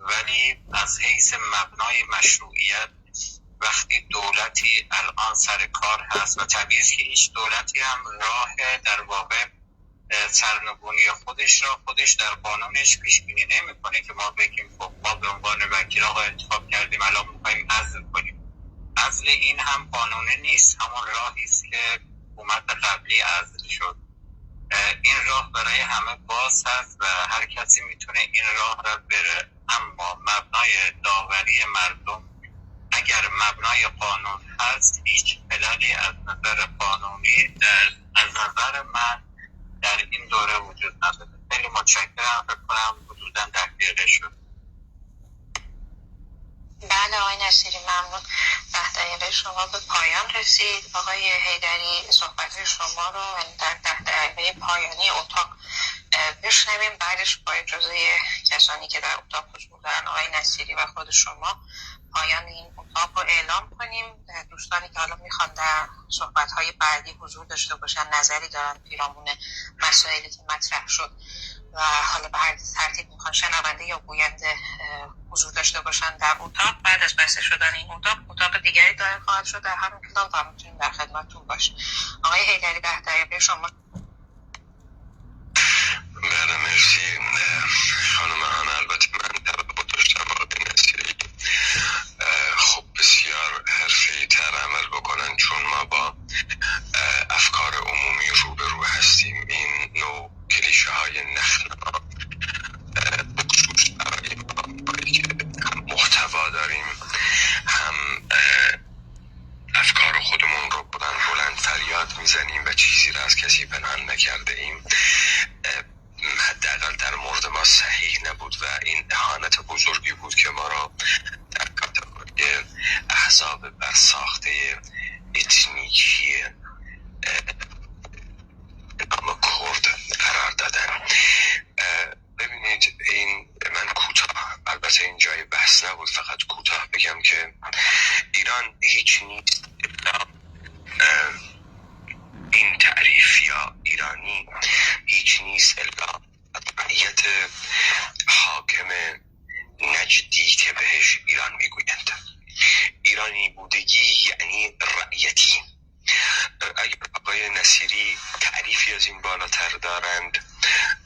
ولی از حیث مبنای مشروعیت وقتی دولتی الان سر کار هست و طبیعی که هیچ دولتی هم راه در واقع سرنگونی خودش در قانونش پیش بینی نمیکنه که ما بگیم خب ما به عنوان وکیل آقا انتخاب کردیم الان میخوایم عزل کنیم. عزل این هم قانونی نیست، همون راهی است که حکومت قبلی عزل شد. این راه برای همه باز هست و هر کسی میتونه این راه را بره، اما مبنای داوری مردم اگر مبنای قانون هست هیچ خلالی از نظر قانونی از نظر من در این دوره وجود نداره. خیلی متشکرم، فکر کنم حدوداً 10 دقیقه شد. بله آقای نصیری ممنون. 10 دقیقه شما به پایان رسید. آقای حیدری صحبت شما رو در 10 دقیقه پایانی اتاق بشنویم، بعدش با اجازه کسانی که در اتاق حضور دارن آقای نصیری و خود شما پایان این اتاق رو اعلام کنیم. دوستانی که حالا میخوان در صحبت‌های بعدی حضور داشته باشن، نظری دارن پیرامون مسائلی که مطرح شد و حالا به هر ترتیب میخوان شنونده یا گوینده حضور داشته باشن در اتاق، بعد از بسته شدن این اتاق دیگری داره خواهد شد در همون کتاب و میتونیم در خدمتتون باشیم. آقای حیدری 10 دقیقه شما. بله مرسی خانم هانا. البته من توقع داشتم آقای نصیری خب بسیار حرفه‌ای تر عمل بکنن، چون ما با افکار عمومی روبرو هستیم. این نوع کلیشه های نخنما بخصوص برای ما که هم محتوا داریم هم افکار خودمون رو بلند فریاد میزنیم و چیزی را از کسی پنهان نکرده ایم، حداقل در مورد ما صحیح نبود و این اهانت بزرگی بود که ما را در کاتگوری احزاب برساخته اتنیکی نام کرد قرار دادن. ببینید من کوتاه، البته این جای بحث نبود، فقط کوتاه بگم که ایران هیچ نیست الا این تعریف یا ایرانی هیچ نیست الا رعیت حاکم نجدی که بهش ایران میگویند. ایرانی بودگی یعنی رعیتی. اگر آقای نصیری تعریفی از این بالاتر دارند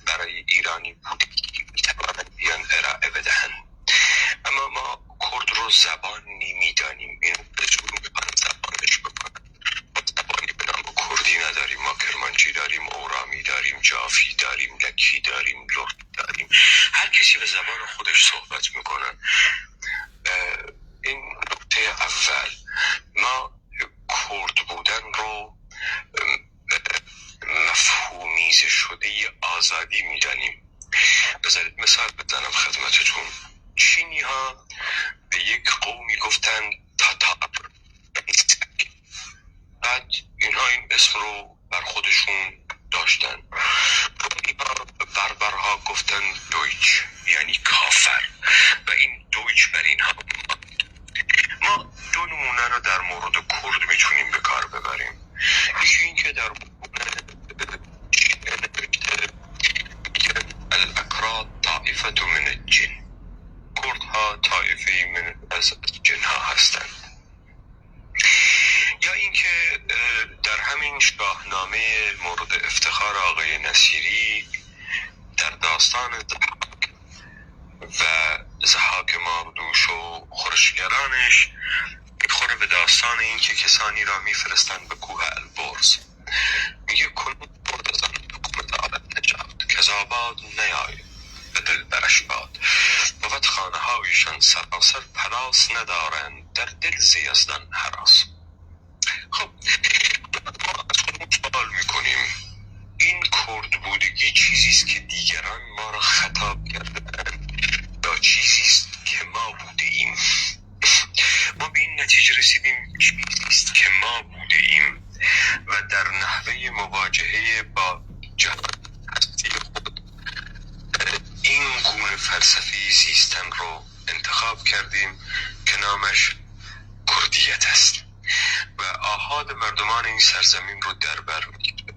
برای ایرانی بودگی میتوانند بیان ارائه بدهند، اما ما کرد رو زبان نمیدانیم، این به زور میخوان زبانش بکنن. ما زبانی به نام کردی نداریم، ما کرمانچی داریم، اورامی داریم، جافی داریم، لکی داریم، لرد داریم، هر کسی به زبان خودش صحبت میکنن. این نکته اول. ما کرد بودن رو مفهومیزه شده آزادی میدانیم. بذارید مثال بزنم خدمتتون. چینی ها به یک قومی گفتن تاتار، بعد اینها این اسم رو بر خودشون داشتن. بربرها گفتن دویچ، یعنی کافر، و این دویچ بر اینها. ما دو نمونه رو در مورد کرد میتونیم به کار ببریم. یکی این که در الاکراد طائفه من الجن، کردها طائفه من از جنها هستند. یا اینکه در همین شاهنامه مورد افتخار آقای نصیری در داستان و ضحاک ماردوش و خورشگرانش میخوره به داستان این که کسانی را میفرستند به کوه البرز. میگه کنون بردزن حکومت عالم نجات، کذاباد نیای به دل برش باد، بود خانه هایشان سراسر پلاس ندارند، در دل زیزدن هراس. خب ما از خودمون سوال میکنیم این کرد بودگی چیزیست که دیگران ما را خطاب کردن یا چیزیست که ما بوده ایم؟ ما به این نتیجه رسیدیم چیزیست که ما بوده ایم و در نحوه مواجهه با جهان هستی خود این گونه فلسفه زیستن رو انتخاب کردیم که نامش کردیت است و آحاد مردمان این سرزمین رو در بر میگیره.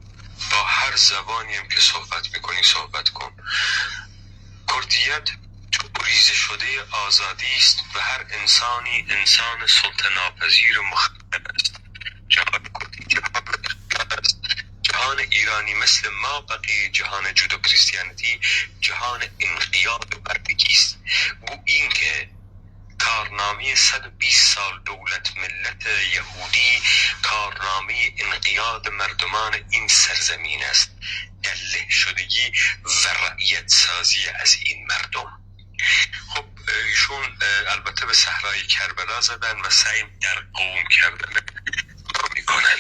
با هر زبانی هم که صحبت میکنی صحبت کن. کردیت توریزه شده آزادی است و هر انسانی انسان سلطه‌ناپذیر مخدر است. جهان کردی جهان است. جهان ایرانی مثل ما بقیه جهان جودو کریستیانیتی جهان انقیاد و بردگی است. گو این که کارنامه 120 سال دولت ملت یهودی کارنامه انقیاد مردمان این سرزمین است، گله شدگی و رعیت سازی از این مردم. خب ایشون البته به صحرای کربلا زدن و سعی در قوم کردن میکنن.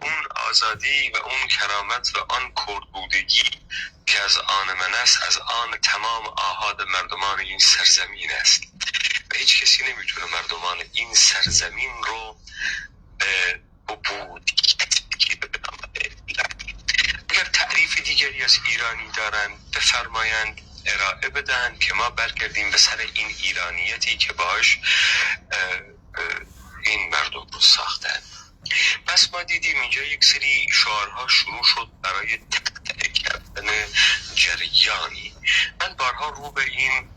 اون آزادی و اون کرامت و آن کرد بودگی که از آن من است از آن تمام آحاد مردمان این سرزمین است و هیچ کسی نمیتونه مردمان این سرزمین رو اگر تعریف دیگری از ایرانی دارند بفرمایند ارائه بدن که ما برگردیم به سر این ایرانیتی که باش این مردم رو ساختن. پس ما دیدیم اینجا یک سری شعارها شروع شد برای تقطع کردن جریانی. من بارها رو به این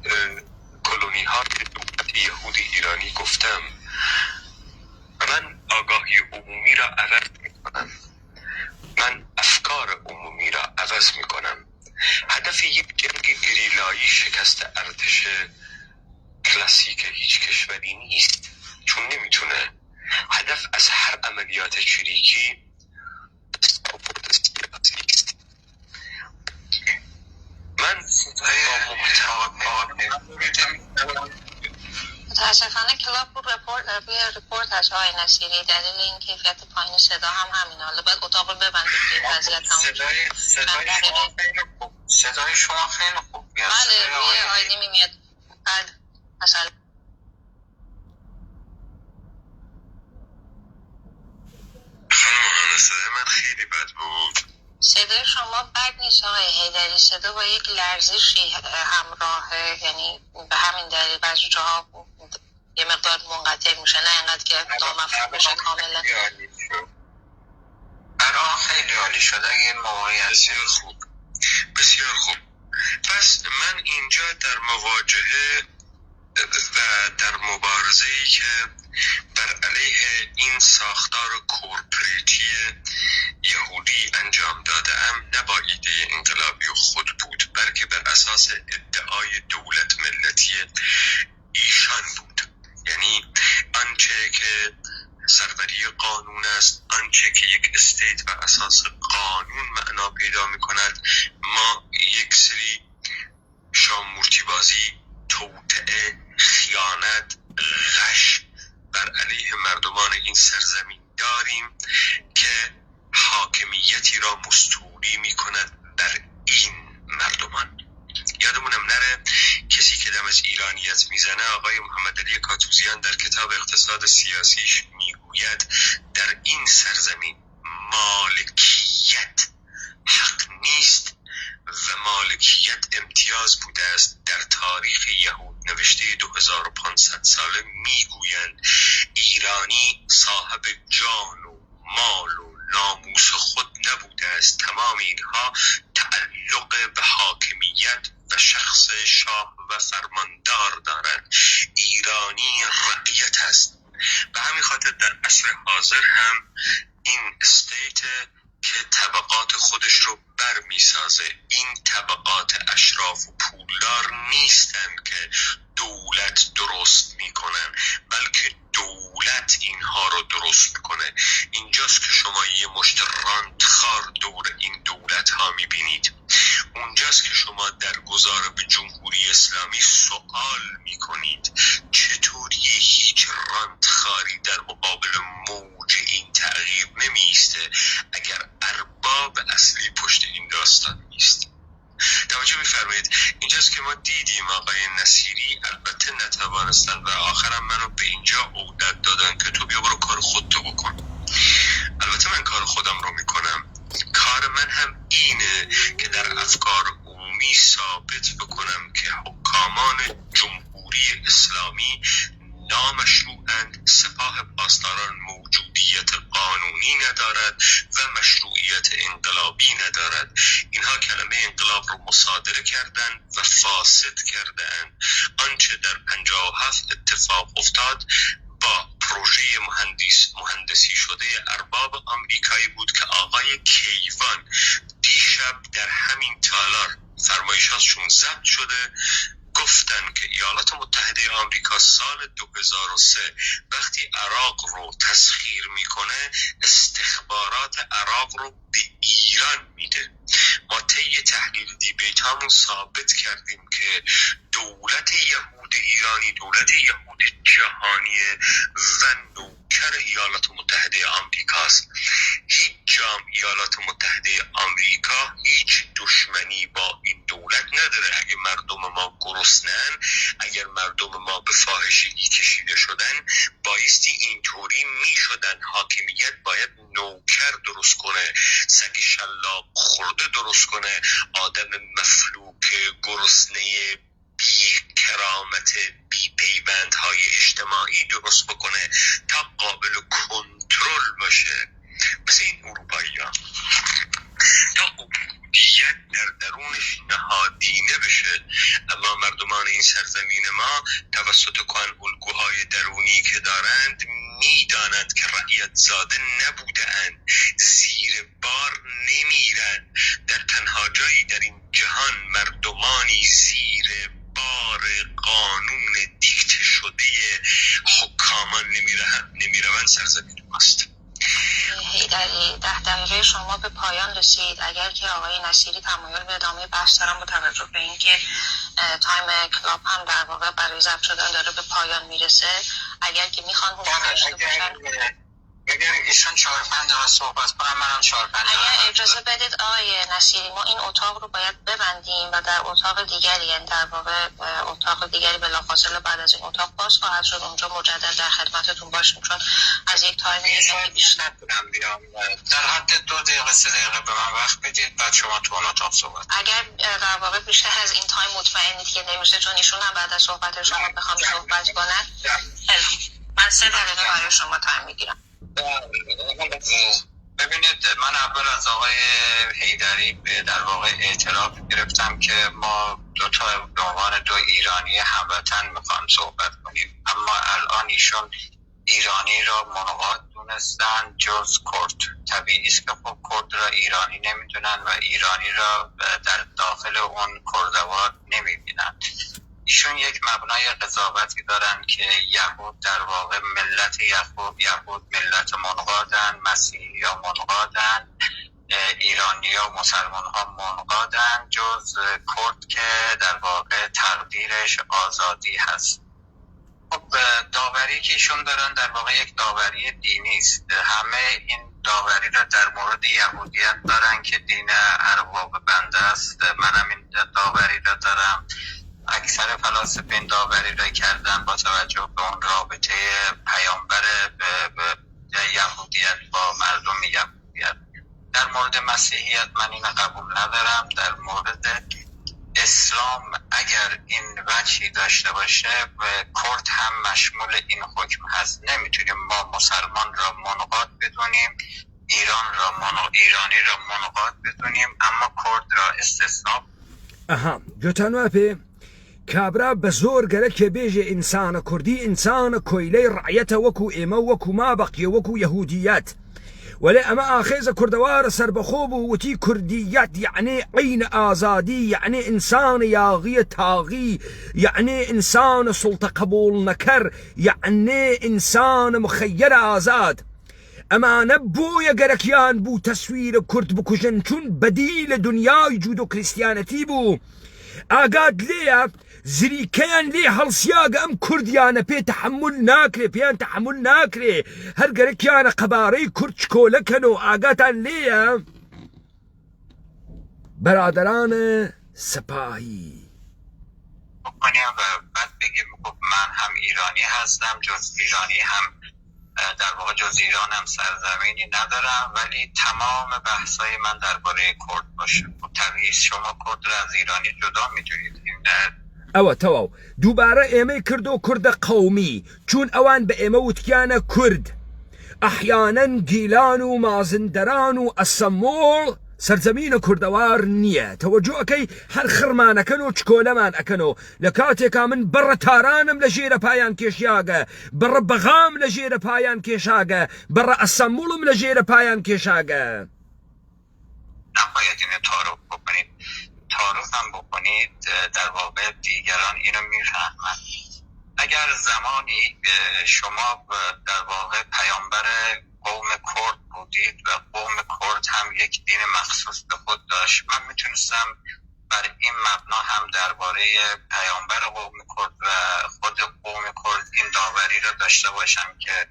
کلونی ها دولت یهود ایرانی گفتم من آگاهی عمومی را عوض میکنم، من افکار عمومی را عوض میکنم. هدف یک جنگ گریلایی شکست ارتش کلاسیک هیچ کشوری نیست، چون نمیتونه. هدف از هر عملیات چریکی استعباد سیاسی است. من متاسفانه کلاب رپورت از آقای نصیری دلیل این کیفیت پایین صدا هم همین. حالا باید اتاق رو ببندید که وضعیت صدای شما خیلی خوب میاد. بله روی آیدی میاد. بله مثلا خانم صدای من خیلی بد بود. صدای شما بد نیست آقای حیدری، صدا با یک لرزشی همراهه، یعنی به همین دلیل بعضی جاها یه مقدار منقطع میشه، نه اینقدر که نامفهوم بشه کاملا. الان خیلی عالی شده. این موقعیت خوب، بسیار خوب. پس من اینجا در مواجهه و در مبارزه‌ای که بر علیه این ساختار کورپوریتی یهودی انجام دادم نه با ایده انقلابی خود بود، بلکه بر اساس ادعای دولت ملتی ایشان بود. یعنی آنچه که سروری قانون است، آنچه که یک استیت بر اساس قانون معنا پیدا می کند، ما یک سری جمهوری میکند بر این مردمان. یادمونم نره کسی که دم از ایرانیت میزنه آقای محمد علی کاتوزیان در کتاب اقتصاد سیاسیش میگوید در این سرزمین مالکیت حق نیست و مالکیت امتیاز بوده است. در تاریخ یهود نوشته 2500 ساله میگویند ایرانی صاحب جان و مال و ناموس خود نبوده است. تمام اینها تعلق به حاکمیت و شخص شاه و فرماندار دارند. ایرانی رعیت است. به همین خاطر در عصر حاضر هم این استیت که طبقات خودش رو برمیسازه. این طبقات اشراف و پولدار نیستن که دولت درست میکنن، بلکه دولت اینها رو درست میکنه. اینجاست که شما یه مشت راندخار دور این دولت ها میبینید. اونجاست که شما در گذار به جمهوری اسلامی سوال میکنید چطور یه هیچ راندخاری در مقابل موج این تغییر نمیسته اگر ارباب اصلی پشت این داستان نیست. توجه میفرمایید اینجاست که ما دیدیم آقای نصیری البته نتوانستن و آخرم منو به اینجا عودت دادن که تو بیا برو کار خودتو بکن. البته من کار خودم رو میکنم. کار من هم اینه که در افکار عمومی ثابت بکنم که حکامان جمهوری اسلامی نامشروعند، سپاه پاسداران موجودیت قانونی ندارد و مشروعیت انقلابی ندارد. اینها کلمه انقلاب رو مصادره کردند و فاسد کردند. آنچه در 57 اتفاق افتاد با پروژه مهندسی شده ارباب آمریکایی بود که آقای کیوان دیشب در همین تالار فرمایشاتشون ضبط شده گفتن که ایالات متحده آمریکا سال 2003 وقتی عراق رو تسخیر میکنه استخبارات عراق رو به ایران میده. ما طی تحلیل دیبیت همون ثابت کردیم که دولت یهود ایرانی دولت یهود جهانی و نوکر ایالات متحده آمریکاست. هیچ جام ایالات متحده آمریکا هیچ دشمنی با این دولت نداره. اگر مردم ما گرسنه‌اند، اگر مردم ما به فاحشگی کشیده شدن، بایستی اینطوری میشدن. حاکمیت باید نوکر درست کنه، سگ شلاق خورده درست کنه، آدم مفلوک گرسنه بی کرامت بی پیوندهای اجتماعی درست بکنه تا قابل کنترل باشه. مثل این اروپایی ها تا عبودیت در درونش نهادینه بشه. اما مردمان این سرزمین ما توسط الگوهای درونی که دارند میدانند که رعیت زاده نبودند، زیر بار نمیرند. در تنها جایی در این جهان مردمانی زیر بار قانون دیکته شده حکامان نمیروند سرزمین ماست. حیدری 10 دقیقه شما به پایان رسید. اگر که آقای نصیری تمایل به ادامه بحث دارن با توجه به اینکه تایم کلاب هم در واقع برای ضبط شدن داره به پایان میرسه، اگر که میخوان حضور داشته باشن اگر ایشون 4-5 دقیقه صحبت کنم منم 4-5 اگر اجازه بدید آقای نصیری، ما این اتاق رو باید ببندیم و در اتاق دیگری، یعنی در واقع اتاق دیگری بلافاصله بعد از این اتاق باز خواهد شد. اونجا مجدد در خدمتتون باشیم چون از یک تایم بیشتر بیام. در حد 2 دقیقه 3 دقیقه به من وقت بدید بعد شما تو اون اتاق صحبت. اگر در واقع بیشتر از این تایم مطمئنید که نمیشه چون ایشون هم بعد از صحبت شما بخوام صحبت کنن، من 3 دقیقه برای شما تایم میگیرم. ببینید من اول از آقای حیدری در واقع اعتراف گرفتم که ما دو تا به عنوان 2 ایرانی هموطن میخوام صحبت کنیم، اما الان ایشون ایرانی را منقاد دونستن جز کرد. طبیعی است که خب کرد را ایرانی نمیدونن و ایرانی را در داخل اون کردوار نمیبینن. ایشون یک مبنای قضاوتی دارن که یهود در واقع ملت یهود ملت منقادن، مسیحی ها منقادن، ایرانی ها و مسلمان ها منقادن، جز کرد که در واقع تقدیرش آزادی هست. خب داوری که ایشون دارن در واقع یک داوری دینی است. همه این داوری را در مورد یهودیت دارن که دین ارباب بنده است. منم این داوری را دارم. اکثر فلاسفه این داوری را کردن با توجه به اون رابطه پیامبر یهودیت با مردم یهودیت. در مورد مسیحیت من این قبول ندارم. در مورد اسلام اگر این وجهی داشته باشه کرد هم مشمول این حکم هست. نمیتونیم ما مسلمان را منقاد بدونیم، ایرانی را منقاد بدونیم، اما کرد را استثناء. جوتانو اپی کابرا بزور گەرەکێ بێژێ ئینسانە کوردی ئینسانە کۆیلەی ڕعەتە وەکو ئێمە وەکو ما بەقیە وەکو یەهودیەت وەلێ ئەمە ئاخێزە کوردەوارە سربەخۆ بوو وتی کوردیەت یعنی عین ئازادی یعنی ئینسانە یاغیە تاغی یعنی ئینسانە سوڵتە قبول نەکەر یعنی ئینسانە مخەیەرە ئازاد. ئەمانە بۆیە گەرەکیان بوو تەسویرە کورد بکوژن چون بەدی لە دنیای جودۆ کریستیانەتی بوو. ئاگات لێیە زریکەیان لێ هەڵسیاگە ئەم کوردیانە پێ تەحمل ناکرێ پێیان تەحمل ناکرێ هەر گەرەکیانە قەبارەی کورد چکۆلەکەن و ئاگاتان لێیە بەرادەرانە سپاهی بکنیم و بعد بگیم من هم ایرانی هستم، جز ایرانی هم در واقع جز ایران هم سرزمینی ندارم، ولی تمام بحثای من درباره کرد باشه. طبیعی شما کرد را از ایرانی جدا می‌دونید. ئەوە تەواو دووبارە ئێمەی کرد و کوردە قەومی چون ئەوان بە ئێمە وتکیانە کورد ئەحیانەن گیلان و مازندەران و ئەسەمۆڵ سەرزەمینە کوردەوار نییە. تەوەجۆەکەی هەر خڕمانەکەن و چکۆلەمان ئەکەنەوە لە کاتێکا من بڕە تارانم لە ژێرە پایان کێشیاگە، بڕە بەغام لە ژێرە پایان کێشاگە، بڕە ئەسەمۆڵم لە ژێرە پایان کێشاگە. نباید اینو تعارف بکنید. تعارف هم بکنید در واقع دیگران اینو میفهمن. اگر زمانی شما در واقع پیامبر قوم کرد بودید و قوم کرد هم یک دین مخصوص به خود داشت، من میتونستم بر این مبنا هم درباره پیامبر قوم کرد و خود قوم کرد این داوری را داشته باشم که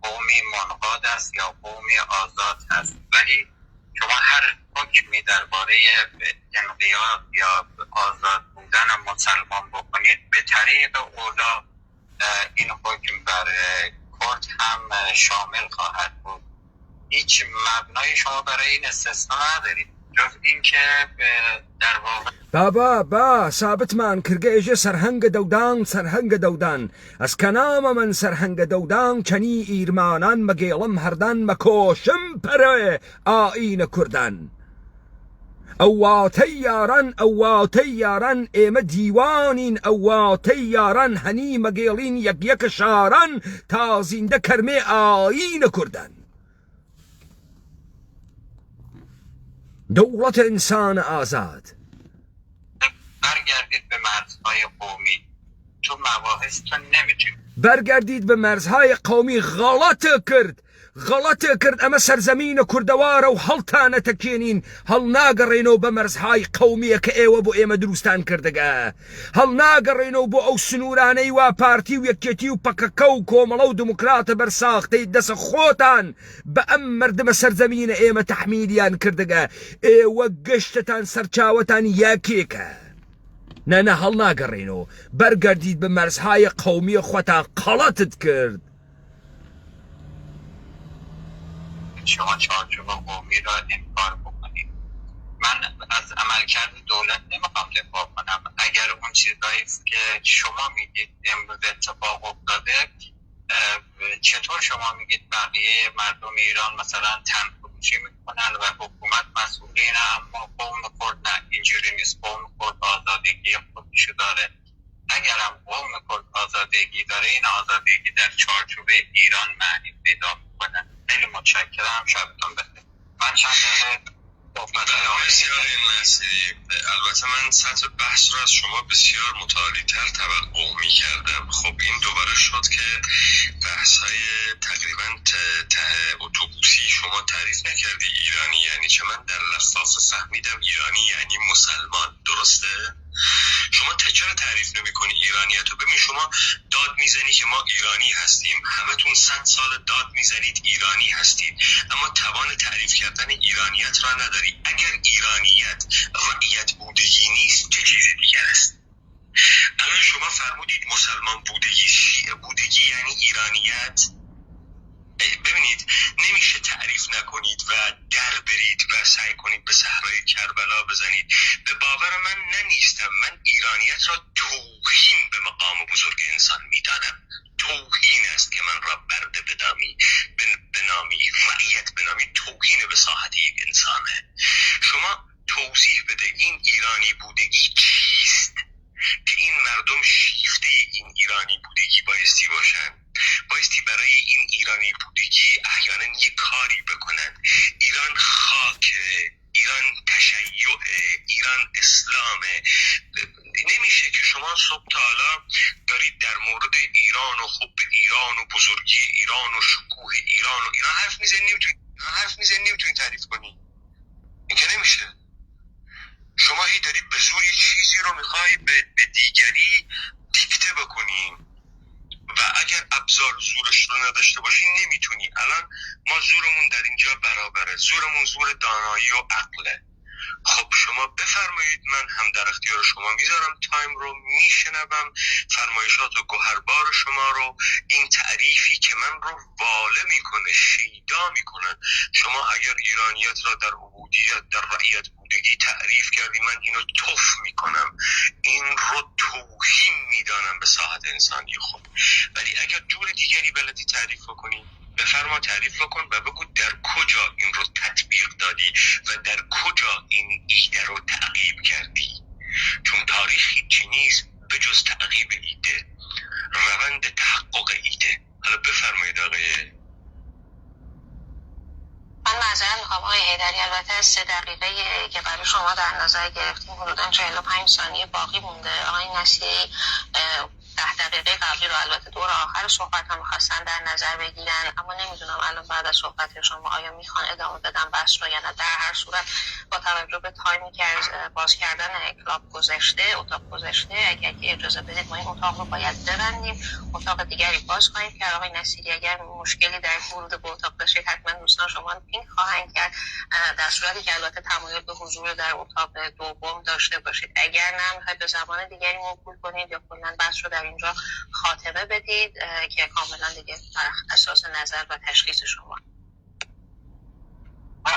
قومی منقاد است یا قومی آزاد هست. ولی شما هر حکمی درباره انقیاد یا آزاد بودن مسلمان بکنید به طریق اولا این حکم بر کرد هم شامل خواهد بود. هیچ مبنای شما برای این استثنا ندارید جز اینکه در واقع با ثابتمان کرگە ئێژە سەرهەنگە دەودان ئەسکەنامە من سەرهەنگە دەودان چەنی ئیرمانان مەگێڵم هەردان مەکۆشم پەرێ ئائینە کوردان ئەواتەی یاران ئێمە دیوانین ئەواتەی یاران هەنی مەگێڵین یەکیەکە شاران تا زیندە کەرمێ ئائینە کوردان. دولت انسان آزاد برگردید به مرزهای قومی. تو مباحثتون نمیتونید برگردید به مرزهای قومی. غلط کرد ئەمە سەرزەمینە کوردەوارە و هەڵتانە تەکێنین هەڵ ناگەڕێنەوە بە مەرزهای قەومیە کە ئێوە بۆ ئێمە دروستان کردەگە، هەڵ ناگەڕێنەوە بۆ ئەو سنوورانەی وا پارتی و یەکێتی و پەکەکە و کۆمەڵە و دموکراتە بەرساختەی دەسە خۆتان بە ئەم مردمە سەرزەمینە ئێمە تەحمیلیان کردەگە. ئێوە گەشتتان سەرچاوەتان یەکێکە. نەنە هەڵ ناگەڕێنەوە بەرگەردید بە مەرزهای قەومیە خۆتان قەڵەتت کرد. شما چارچوب قومی را انکار بکنید. من از عملکرد دولت نمیخوام دفاع کنم. اگر اون چیزایی که شما میگید امروز اتفاق افتاده، چطور شما میگید بقیه مردم ایران مثلا تنفروشی میکنن و حکومت مسئولینه اما قوم کرد نه؟ اینجوری نیست. قوم کرد آزادگی خودشو داره. اگرم قوم کرد آزادگی داره، این آزادگی در چارچوب ایران معنی پیدا میکنه. خیلی متشکرم. شبتون بخیر. من چند بسیار نصیری. البته من سطح بحث رو از شما بسیار متعالی‌تر توقع می کردم. خب این دوباره شد که بحث های تقریبا اتوبوسی شما تعریف نکردی ایرانی یعنی چه. من در لفاف فهمیدم ایرانی یعنی مسلمان، درسته؟ شما چرا تعریف نمی‌کنی ایرانیت رو؟ ببین شما داد میزنی که ما ایرانی هستیم، همتون 100 سال داد میزنید ایرانی هستید، اما توان تعریف کردن ایرانیت را نداری. اگر ایرانیت رعیت بودگی نیست چه چیز دیگر است؟ الان شما فرمودید مسلمان بودگی، شیعه بودگی یعنی ایرانیت. ببینید نمیشه تعریف نکنید و در برید و سعی کنید به صحرای کربلا بزنید. به باور من نیستم. من ایرانیت را توهین به مقام بزرگ انسان میدانم. توهین است که من را برده بنامی، رعیت بنامی. توهین به ساحت یک انسانه. شما توضیح بده این ایرانی بودگی چیست که این مردم شیفته این ایرانی بودگی بایستی باشن، بایستی برای این ایرانی بودگی احیانا یک کاری بکنن. ایران خاک، ایران تشیع، ایران اسلامه. نمیشه که شما صبح تا حالا دارید در مورد ایران و حب ایران و بزرگی ایران و شکوه ایران حرف میزنی نمیتونی تعریف کنی. این که نمیشه. شما هی دارید به زور یه چیزی رو میخوای به دیگری دیکته بکنی و اگر ابزار زورش رو نداشته باشی نمیتونی. الان ما زورمون در اینجا برابره، زورمون زور دانایی و عقله. خب شما بفرمایید، من هم در اختیار شما میذارم تایم رو، میشنوم فرمایشات و گوهربار شما رو. این تعریفی که من رو واله میکنه، شیدا میکنه. شما اگر ایرانیت را در عبودیت، در رعیت بودگی تعریف کردی، من اینو توف میکنم، این رو توهین میدانم به ساحت انسانی. خب ولی اگر جور دیگری بلدی تعریف کنی، بفرما تعریف کن و بگو در کجا این رو تطبیق دادی و در کجا این ایده رو تعقیب کردی. چون تاریخ هیچی نیست به جز تعقیب ایده، روند تحقق ایده. حالا بفرمایید آقای. من معذرت میخوام آقای حیدری، البته 3 دقیقه که برای شما در نظر گرفتیم حدوداً 45 ثانیه باقی مونده. آقای نصیری 10 دقیقه قبلی رو، البته دور آخر صحبت هم می‌خواستن در نظر بگیرن، اما نمیدونم الان بعد از صحبت شما آیا میخوان ادامه بدن بحث رو یا نه. در هر صورت با توجه به تایمی که از باز کردن کلاب گذشته، اتاق گذشته، اگر که اجازه بدید ما این اتاق رو باید ببندیم، اتاق دیگری باز خواهیم کرد. آقای نصیری اگر مشکلی در ورود به اتاق داشتید حتما دوستان شما پینگ خواهند کرد، در صورتی که البته تمایل به حضور در اتاق دوم داشته باشید. اگر نه میخواید به زبان دیگری موکول کنید یا کلا بحث رو در اینجا خاتمه بدید که کاملا دیگه بر اساس نظر و تشخیص شما.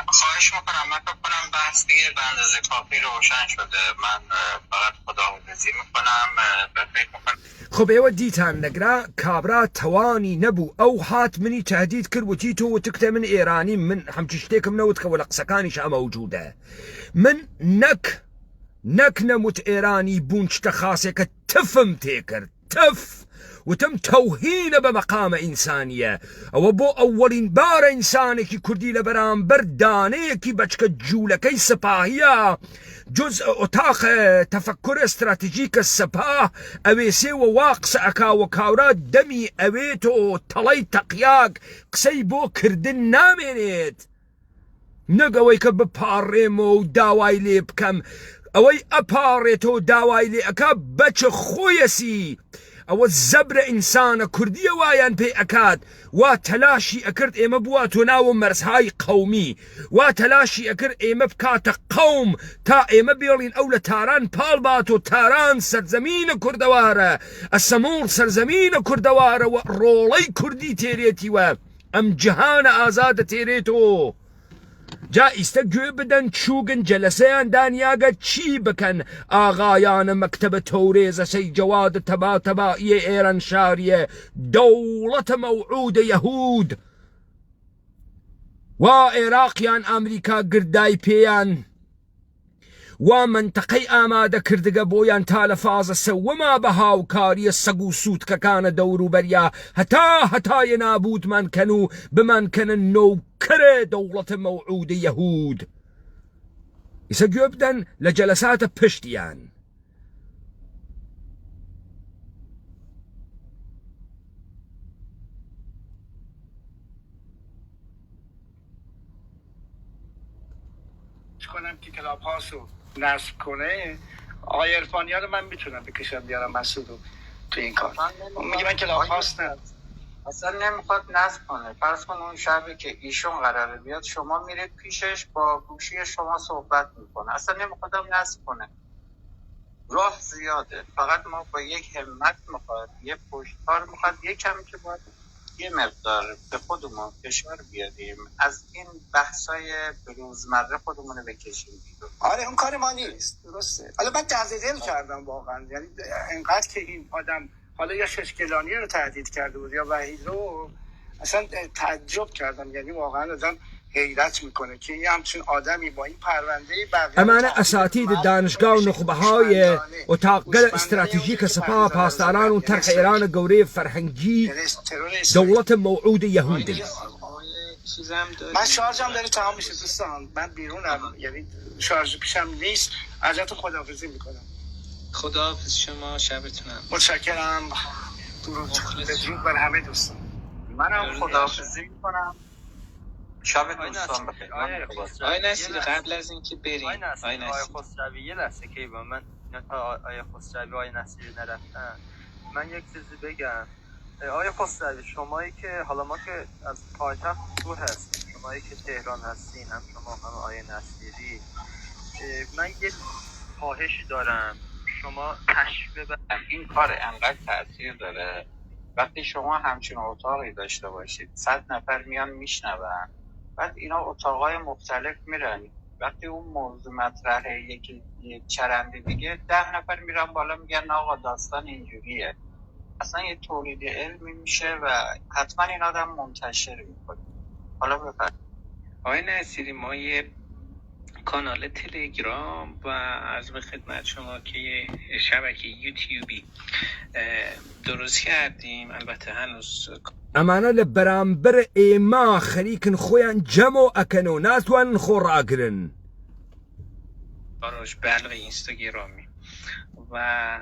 خواهش میکنم. من فکر کنم بحث دیگه به اندازه کافی روشن شده. من فقط خداحافظی میکنم. فکر میکنم خب ئێوە دیتان نەگرا کابرا توانی نەبوو ئەو هات منی تهدید کرد وتی تۆ وتکتە من ئێرانی، من هەمچی شتێکم نەوتکەوە لە قسەکانیش ئەمەوجودە. من نەک نەموت ئێرانی بوون شتە خاسێکە تفم تێ کرد، تف وتم توهینە بە مەقامە ئینسانیە. ئەوە بۆ ئەوەڵین بارە ئینسانێکی کوردی لە بەرامبەر دانەیەکی بەچکە جوولەکەی سپاهیە جز اتاق تفکر استراتیجیک سپاه ئەوێسێوە وا قسە ئەکاوە کاورا دەمی ئەوێت و تەڵەی تەقیاک قسەی بۆ کردن نامێنێت، نەگەوەی کە بپاڕێمە و داوای لێ بکەم. ئەوەی ئەپاڕێتەوە داوای لێ ئەکا بەچە خۆیەسی. ئەوە زەبرە ئینسانە کوردیە وایان پێی ئەکات، وا تەلاشی ئەکرد ئێمە بواتۆ ناوە مەرزهای قەومی، وا تەلاشی ئەکرد ئێمە بکاتە قەوم تا ئێمە بێڵین ئەو لە تاران پاڵ باتۆ. تاران سەرزەمینە کوردەوارە، ئەسەموڵ سەرزەمینە کوردەوارە و ڕۆڵەی کوردی تێرێتیوە، ئەم جیهانە ئازادە تێرێتەوە. جا ئیستا گوێ بدەن چووگن جەلەسەیان دانیاگە چی بکەن. ئاغایانە مەکتەبە تەورێزە سەی جەوادە تەباتەبائیە ئێران شاریە دەوڵەتە مەوعودە یەهود وا عێراقیان ئەمریکا گردای پێیان وا منتەقەی ئامادە کردگە بۆیان تا لە فازە سەوەما بە هاوکاریە سەگ و سوودکەکانە دەوروبەریا هەتایە نابودمان کەن و بمانکەنە نەوکەرە دەوڵەتە مەوعودە یەهود. ئیسە گوێ بدەن لە جەلەساتە پشتیان. کنم که کلاب هاوس رو نصب کنه آقای عرفانیان رو من میتونم بکشم بیارم مسعودو تو این کار. میگه من کلاب هاست نه اصلا نمیخواد نصب کنه. فرض کن اون شبی که ایشون قراره بیاد شما میرید پیشش با گوشی شما صحبت میکنه، اصلا نمیخوادم نصب کنه. راه زیاده، فقط ما با یک همت میخواد، یه پشتکار میخواد، یه کمی که باید یه مقدار به خودمون فشار بیاریم، از این بحثای روزمره خودمون رو بکشیم بیرون. آره اون کار ما نیست، درسته. حالا من دل کردم واقعا، یعنی انقدر که این آدم حالا یا ششکلانی رو تهدید کرده بود یا وحید رو، اصلا تعجب کردم. یعنی واقعا آدم حیرت میکنه که یه همچین آدمی با این پرونده بقیه ئەمانە ئەساتید دانشگاه و نخبەهای وتاقگەل استراتیژیکە سەپا پاسداران و تەرخە ئێرانە گەورەی فەرهەنگی دەوڵەتە موعود یەهودی. من شارژم داره تمام میشه دوستان، من بیرونم، یعنی شارژ پیشم نیست. ازتون خداحافظی میکنم. خداحافظ شما، شبتونم. متشکرم. درود بر همه دوستان. منم خداحافظی میکنم. شب دوستان بخیر. آقای نصیری قبل از اینکه بریم، آقای خسروی یه لحظه که با من آقای خسروی آقای نصیری نرفتن، من یک چیزی بگم. آقای خسروی شمایی که حالا ما که از پایتخت دور هستیم، شمایی که تهران هستین، هم شما هم آقای نصیری، من یک خواهشی دارم شما تشریف ببرید. این کار انقدر تاثیر داره وقتی شما همچین اتاقی داشته باشید 100 نفر میان میشنون، بعد اینا اتاقای مختلف میرن، وقتی اون موضوع مطرحه یک چرنده دیگه 10 نفر میرن بالا میگن آقا داستان اینجوریه، اصلا یه تولید علمی میشه و حتما این آدم منتشر میکنه. حالا بفرمایید. آقای نصیری ما یه کانال تلگرام و عرض به خدمت شما که یه شبکه یوتیوبی درست کردیم، البته هنوز ئەمانە لە بەرامبەر ئێمە خەریکن خۆیان جەمەوە ئەکەن و ناتوانن خۆڕاگرن. کاراش بلغ اینستاگرامی و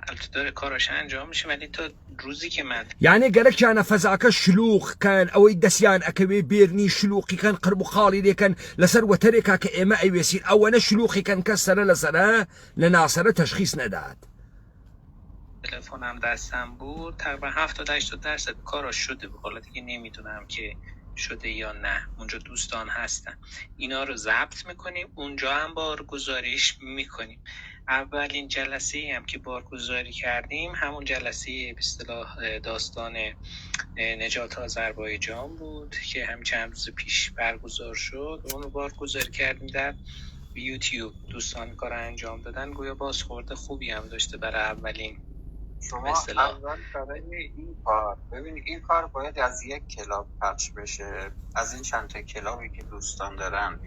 البته داره کاراش انجام میشه، ولی تا روزی که من یعنی گەرەکیانە فەزاکە شلوغکەن، ئەوەی دەستیان ئەکەوێ بێرنی شلوقیکەن، قرب و خاڵی لێکەن لەسەر وەتەرێکا کە ئێمە ئەیوێسین، ئەوەنە شلوقیکەن کە سەرە لەسەرە لە ناسەرە تەشخیص نەدات. تلفنم دستم بود تقریبا 70-80% کاراش شده بود. حالا دیگه نمیدونم که شده یا نه. اونجا دوستان هستن، اینا رو ضبط میکنیم، اونجا هم بارگذاریش میکنیم. اولین جلسه هم که بارگذاری کردیم همون جلسه به اصطلاح داستان نجات آذربایجان بود که همین چند روز پیش برگزار شد. اون رو بارگذاری کردیم در یوتیوب، دوستان کار انجام دادن، گویا بازخورد خوبی هم داشته برای اولین. شما اول برای این کار ببینید، این کار باید از یک کلاب پخش بشه، از این چند تا کلابی که دوستان دارن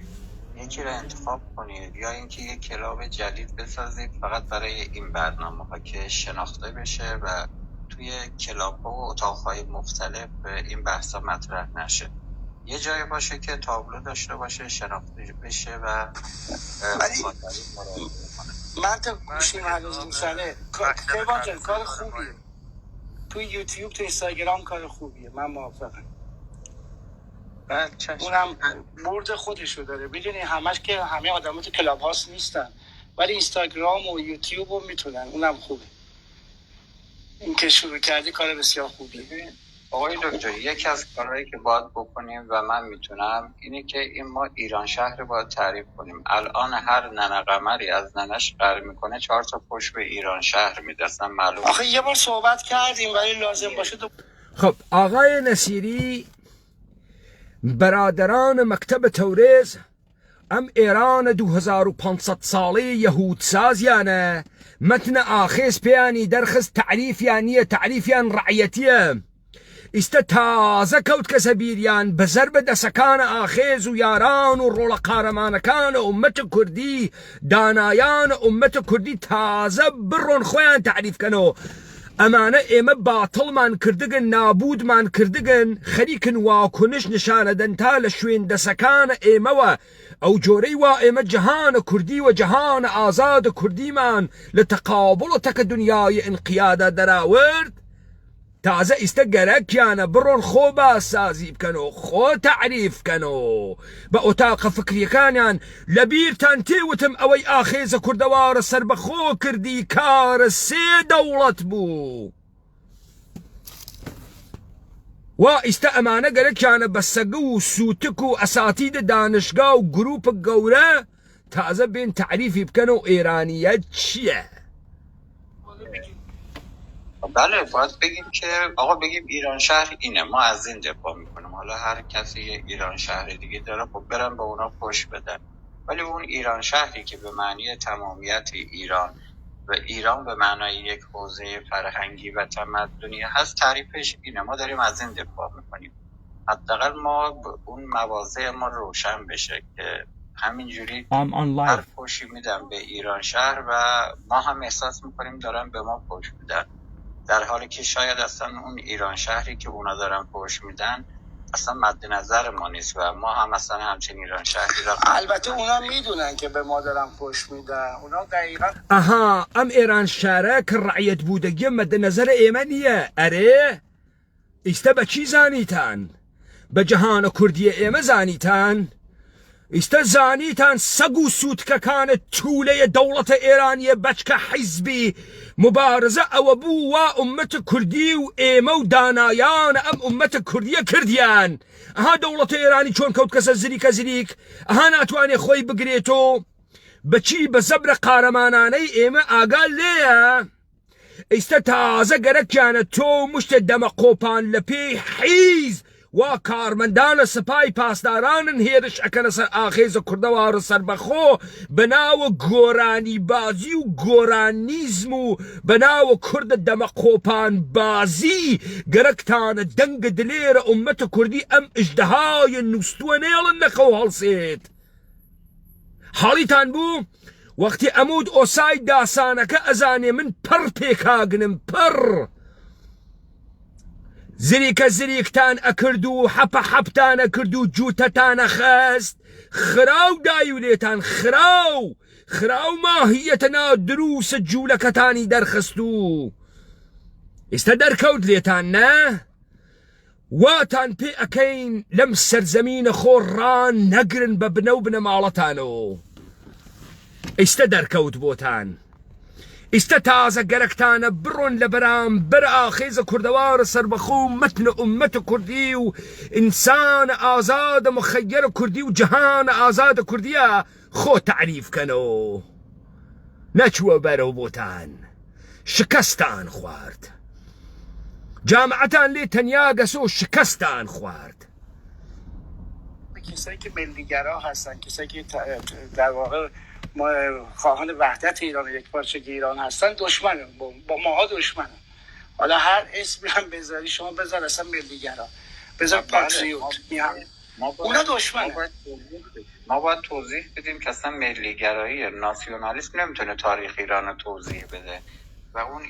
یکی رو انتخاب کنید، یا اینکه یک کلاب جدید بسازید فقط برای این برنامه ها که شناخته بشه و توی کلاب ها و اتاق های مختلف این بحثا مطرح نشه. یه جایی باشه که تابلو داشته باشه، شناخته بشه و من تا گوشیم هنوز روشنه. کیوان جان کار خوبیه، توی یوتیوب تو اینستاگرام کار خوبیه، من موافقم. اونم برد خودشو داره، میدونی همش که همه آدمات تو کلاب هاست نیستن، ولی اینستاگرام و یوتیوب رو میتونن، اونم خوبه. این که شروع کردی کار بسیار خوبیه. آقای دکتر یکی از کارهایی که باید بکنیم و من میتونم اینه که این ما ایران شهر باید تعریف کنیم. الان هر ننه قمری از ننش قر میکنه 4 تا پشت به ایران شهر میدستن. معلوم آخه یه بار صحبت کردیم ولی لازم باشه خب آقای نصیری، برادران مکتب تورز ام ایران 2500 ساله یهود سازیانه متن آخیز پیانی درخست تعریفیانیه، تعریفیان رعیتیه است تازه کەوت کە سەبیریان بەزەر بە دەسەکانە ئاخێز و یاران و ڕۆڵە قارەمانەکانە ئومەتە کوردی، دانایانە ئومەتە کوردی تازە بڕۆن خۆیان تعریفکەنەوە. ئەمانە ئێمە باتڵمان کردگن، نابودمان کردگن، خەریکن واکنش نیشانەدەن تا لە شوێن دەسەکانە ئێمەوە ئەو جۆرەی وا ئێمە جەهانە کوردی و جەهانە ئازادە کوردیمان لە تەقابڵ و تەکە دنیای ئینقیادە دەراورد. تازە ئیستە گەرەکیانە بڕۆن خۆ باسازی بکەن و خۆ تعریف بکەن و بە ئۆتاقە فکریەکانیان لەبیرتان تێوتم ئەوەی ئاخێزە کوردەوارە سربەخۆ کردی کارە 3 دەوڵەت بوو وا ئیستە ئەمانە گەرەکیانە بە سەگە و سووتک و ئەساتیدە دانشگا و گروپە گەورە تازە بێن تعریفی بکەن و ئێرانیەت چییە؟ بله باید بگیم که آقا بگیم ایران شهر اینه، ما از این دفاع میکنیم. حالا هر کسی یه ایران شهر دیگه داره، خب برن به اونا پشت بدن، ولی اون ایران شهری که به معنی تمامیت ایران و ایران به معنای یک حوزه فرهنگی و تمدنی هست، تعریفش اینه. ما داریم از این دفاع میکنیم. حداقل ما اون مواضع ما روشن بشه که همینجوری هر پشتی میدن به ایران شهر و ما هم احساس میکنیم دارن به ما پشت میدن، در حالی که شاید اصلا اون ایران شهری که اونا دارن پشت میدن اصلا مد نظر ما نیست و ما هم اصلا همچین ایران شهری را البته اونا میدونن که به ما دارن پشت میدن. اونا دقیقا ئەها ئەم ئێران شارە کە ڕعەت بوودەگیە مەدە نەزەرە ئێمە نییە. ئەرێ ئیستە بە چی زانیتان؟ بە جەهانە کوردیە ئێمە زانیتان؟ ئیستە زانیتان سەگ و سووتکەکانت توولەیە دەوڵەتە ئێرانیە بەچکە حیزبی مبارزە ئەوە بوو وا ئومەتە کوردی و ئێمە و دانایانە ئەم ئومەتە کوردیە کردیان. ئەها دەوڵەتە ئێرانی چۆن کەوت کەسە زریکە زریک، ئەها ناتوانێ خۆی بگرێتەوە بەچی بە زەبرە قارەمانانەی ئێمە ئاگال لێیە. ئیستە تازە گەرەکیانە تۆ مشتە دەمە قۆپان لە پێی حیز وا کارمەندانە سپای پاسدارانن هێرش ئەکەنە سەر ئاخێزە کوردەوارە سربەخۆ بەناوە گۆرانی بازی و گۆرانیزم و بەناوە کوردە دەمە قۆپان بازی گەرەکتانە دەنگە دلێرە ئومەتە کوردی ئەم ئژدەهای نووسووە نێڵن نەخەو هەڵسێت. حاڵیتان بوو وەختی ئەمود ئۆسای داسانەکە ئەزانێ من پڕ پێکاگنم پڕ زریکە زریکتان ئەکرد و حەپە حەپتانە کرد و جووتەتانە خەست، خراو دایو لێتان خراو ماهیەتە نا دروسە جوولەکەتانی دەرخست و ئێستا دەرکەوت لێتان نە؟ واتان پێ ئەکەین لەم سەرزەمینە خۆڕان نەگرن بە بنە و بنە ماڵەتانەوە. ئێستا دەرکەوت بۆتان. ئیستە تازە گەرەکتانە بڕۆن لە بەرامبەر ئاخێزە کوردەوارە سربەخۆ و مەتنە ئومەتە کوردی و ئینسانە ئازادە مخەیەرە کوردی و جەهانە ئازادە کوردیە خۆ تعریف کەنەوە. نەچووە بەرەو بۆتان، شکستان خوارد، جامعەتان لێ تەنیا گەسۆ شکستان خوارد. کسایی که ملیگرا هستن، کسایی که در واقع خواهان وحدت ایران و یک پارچگی ایران هستن دشمنن، با ماها دشمنن. حالا هر اسمی هم بذاری، شما بذار اصلا ملیگرا، بذار پاتریوت، اونا دشمنن. ما باید توضیح بدیم که اصلا ملیگرایی ناسیونالیسم نمیتونه تاریخ ایران رو توضیح بده و اون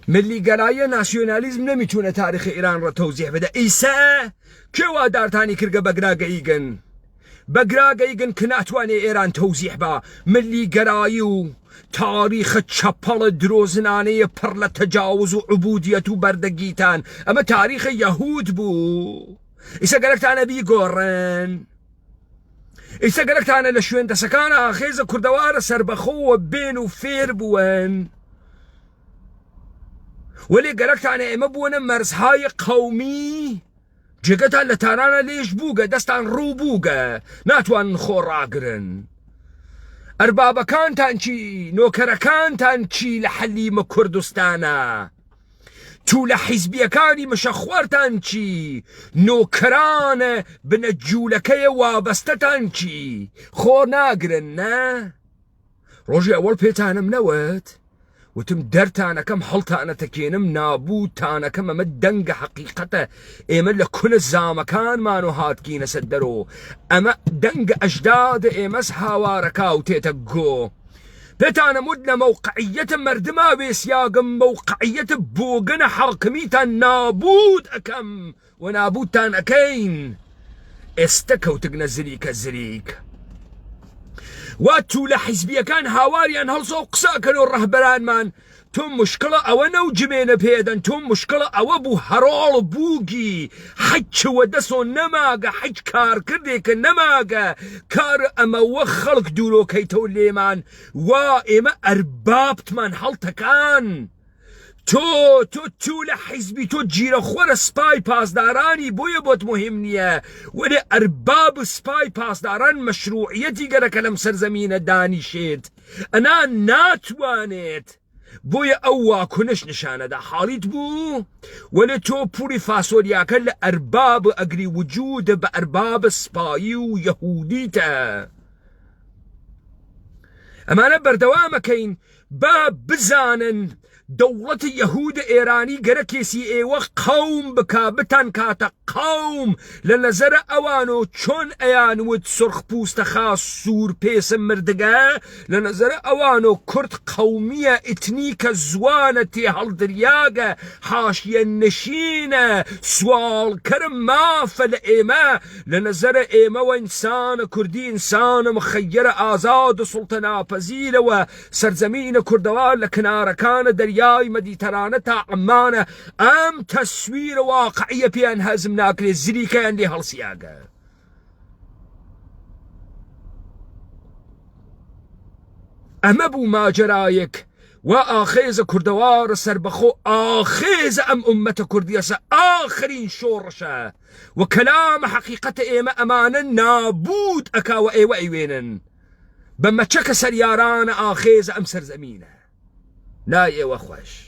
ملیگرایی ناسیونالیسم نمیتونه تاریخ ایران رو توضیح بده. ئیسا کێوا دارتانی کردگە بەگراگەیگن بەگراگەیگن کە ناتوانێ ئێران تەوزیح بە ملیگەرایی و تاریخە چەپەڵە درۆزنانەیە پڕ لە تەجاوز و عبودیەت و بەردەگیتان. ئەمە تاریخە یەهود بوو. ئیسا گەرەکتانە بیگۆڕن، ئیسا گەرەکتانە لە شوێن دەسەکانە ئاخێزە کوردەوارە سربەخۆوە بێن و فێر بوون، وەلێ گەرەکتانە ئێمە بوونە مەرزهای قەومی جێگەتان لە تارانە لێش بووگە، دەستان ڕوو بووگە، ناتوانن خۆڕاگرن. ئەربابەکانتان چی؟ نۆکەرەکانتان چی لە حەلیمە کوردستانە؟ تو لە حیزبیەکانی مشەخوارتان چی؟ نۆکەرانە بنە جوولەکەیە وابەستەتان چی؟ خۆ ناگرن نە؟ ڕۆژی ئەوەڵ پێتانم نەوت وتم دەرتانەکەم هەڵتانە تەکێنم نابووتانەکەم ئەمە دەنگە حەقیقەتە. ئێمە لە کونە زامەکانمان و هاتکینە سەر دەرۆ، ئەمە دەنگە ئەژدادە ئێمەس هاوارەکە و تێتە گۆ. پێتانە مود لە مەوقعیەتە مەردما وێسیاگەم مەوقعیەتە بۆگەنە حەڵکمیتان نابود ئەەکەم و نابودتان ئەەکەین. ئێستا کەوتگنە زریکە زریک واتو لحزبية كان هاواريان هلصو قسا كانوا الرهبران مان توم مشكلة أو نوجمين بيدن توم مشكلة أو بو هرول بوغي حج ودسو نماغا حج كار كرديك نماغا كار أما وخلق دولو كي تولي مان وإما أربابت من حلتكان تو لحزبي تو جيرا خور سباي پاسداراني بويا بوت مهم نيه وده أرباب سباي پاسداران مشروعيتي قرا كلام سرزمين داني شيد أنا ناتوانيت بويا أوا كنش نشانه دا حاليت بو ولا تو بوري فاسوريا كل أرباب أجري وجود بأرباب سباي ويهوديتا أما أنا بردوامة كين باب بزانن دولة يهود إيراني قركيسي ايوه قوم بكابتان كاتا قوم لنظر اوانو چون ايان ود سرخ پوست خاص سور پیس مردگا لنظر اوانو كرد قومية اتنيك زوانتي هالدرياغا حاشية نشينة سوال كرم ما فالإيما لنظر إيما وإنسان كردي إنسان مخير آزاد سلطنا پذير وسرزمين كردوان لكنار كان درياغ ياي مديترانة عمانة ام تصوير واقعية بيان هزم ناكري زري كان لي هالسياقة اما بو ما جرايك واخيز كردوار سربخو اخيز ام امة كردية اخرين شورشة وكلام حقيقة ايما امانا نابود اكاو ايوا ايوينن بما تشك سرياران اخيز ام سرزمينه لا ايوا خوش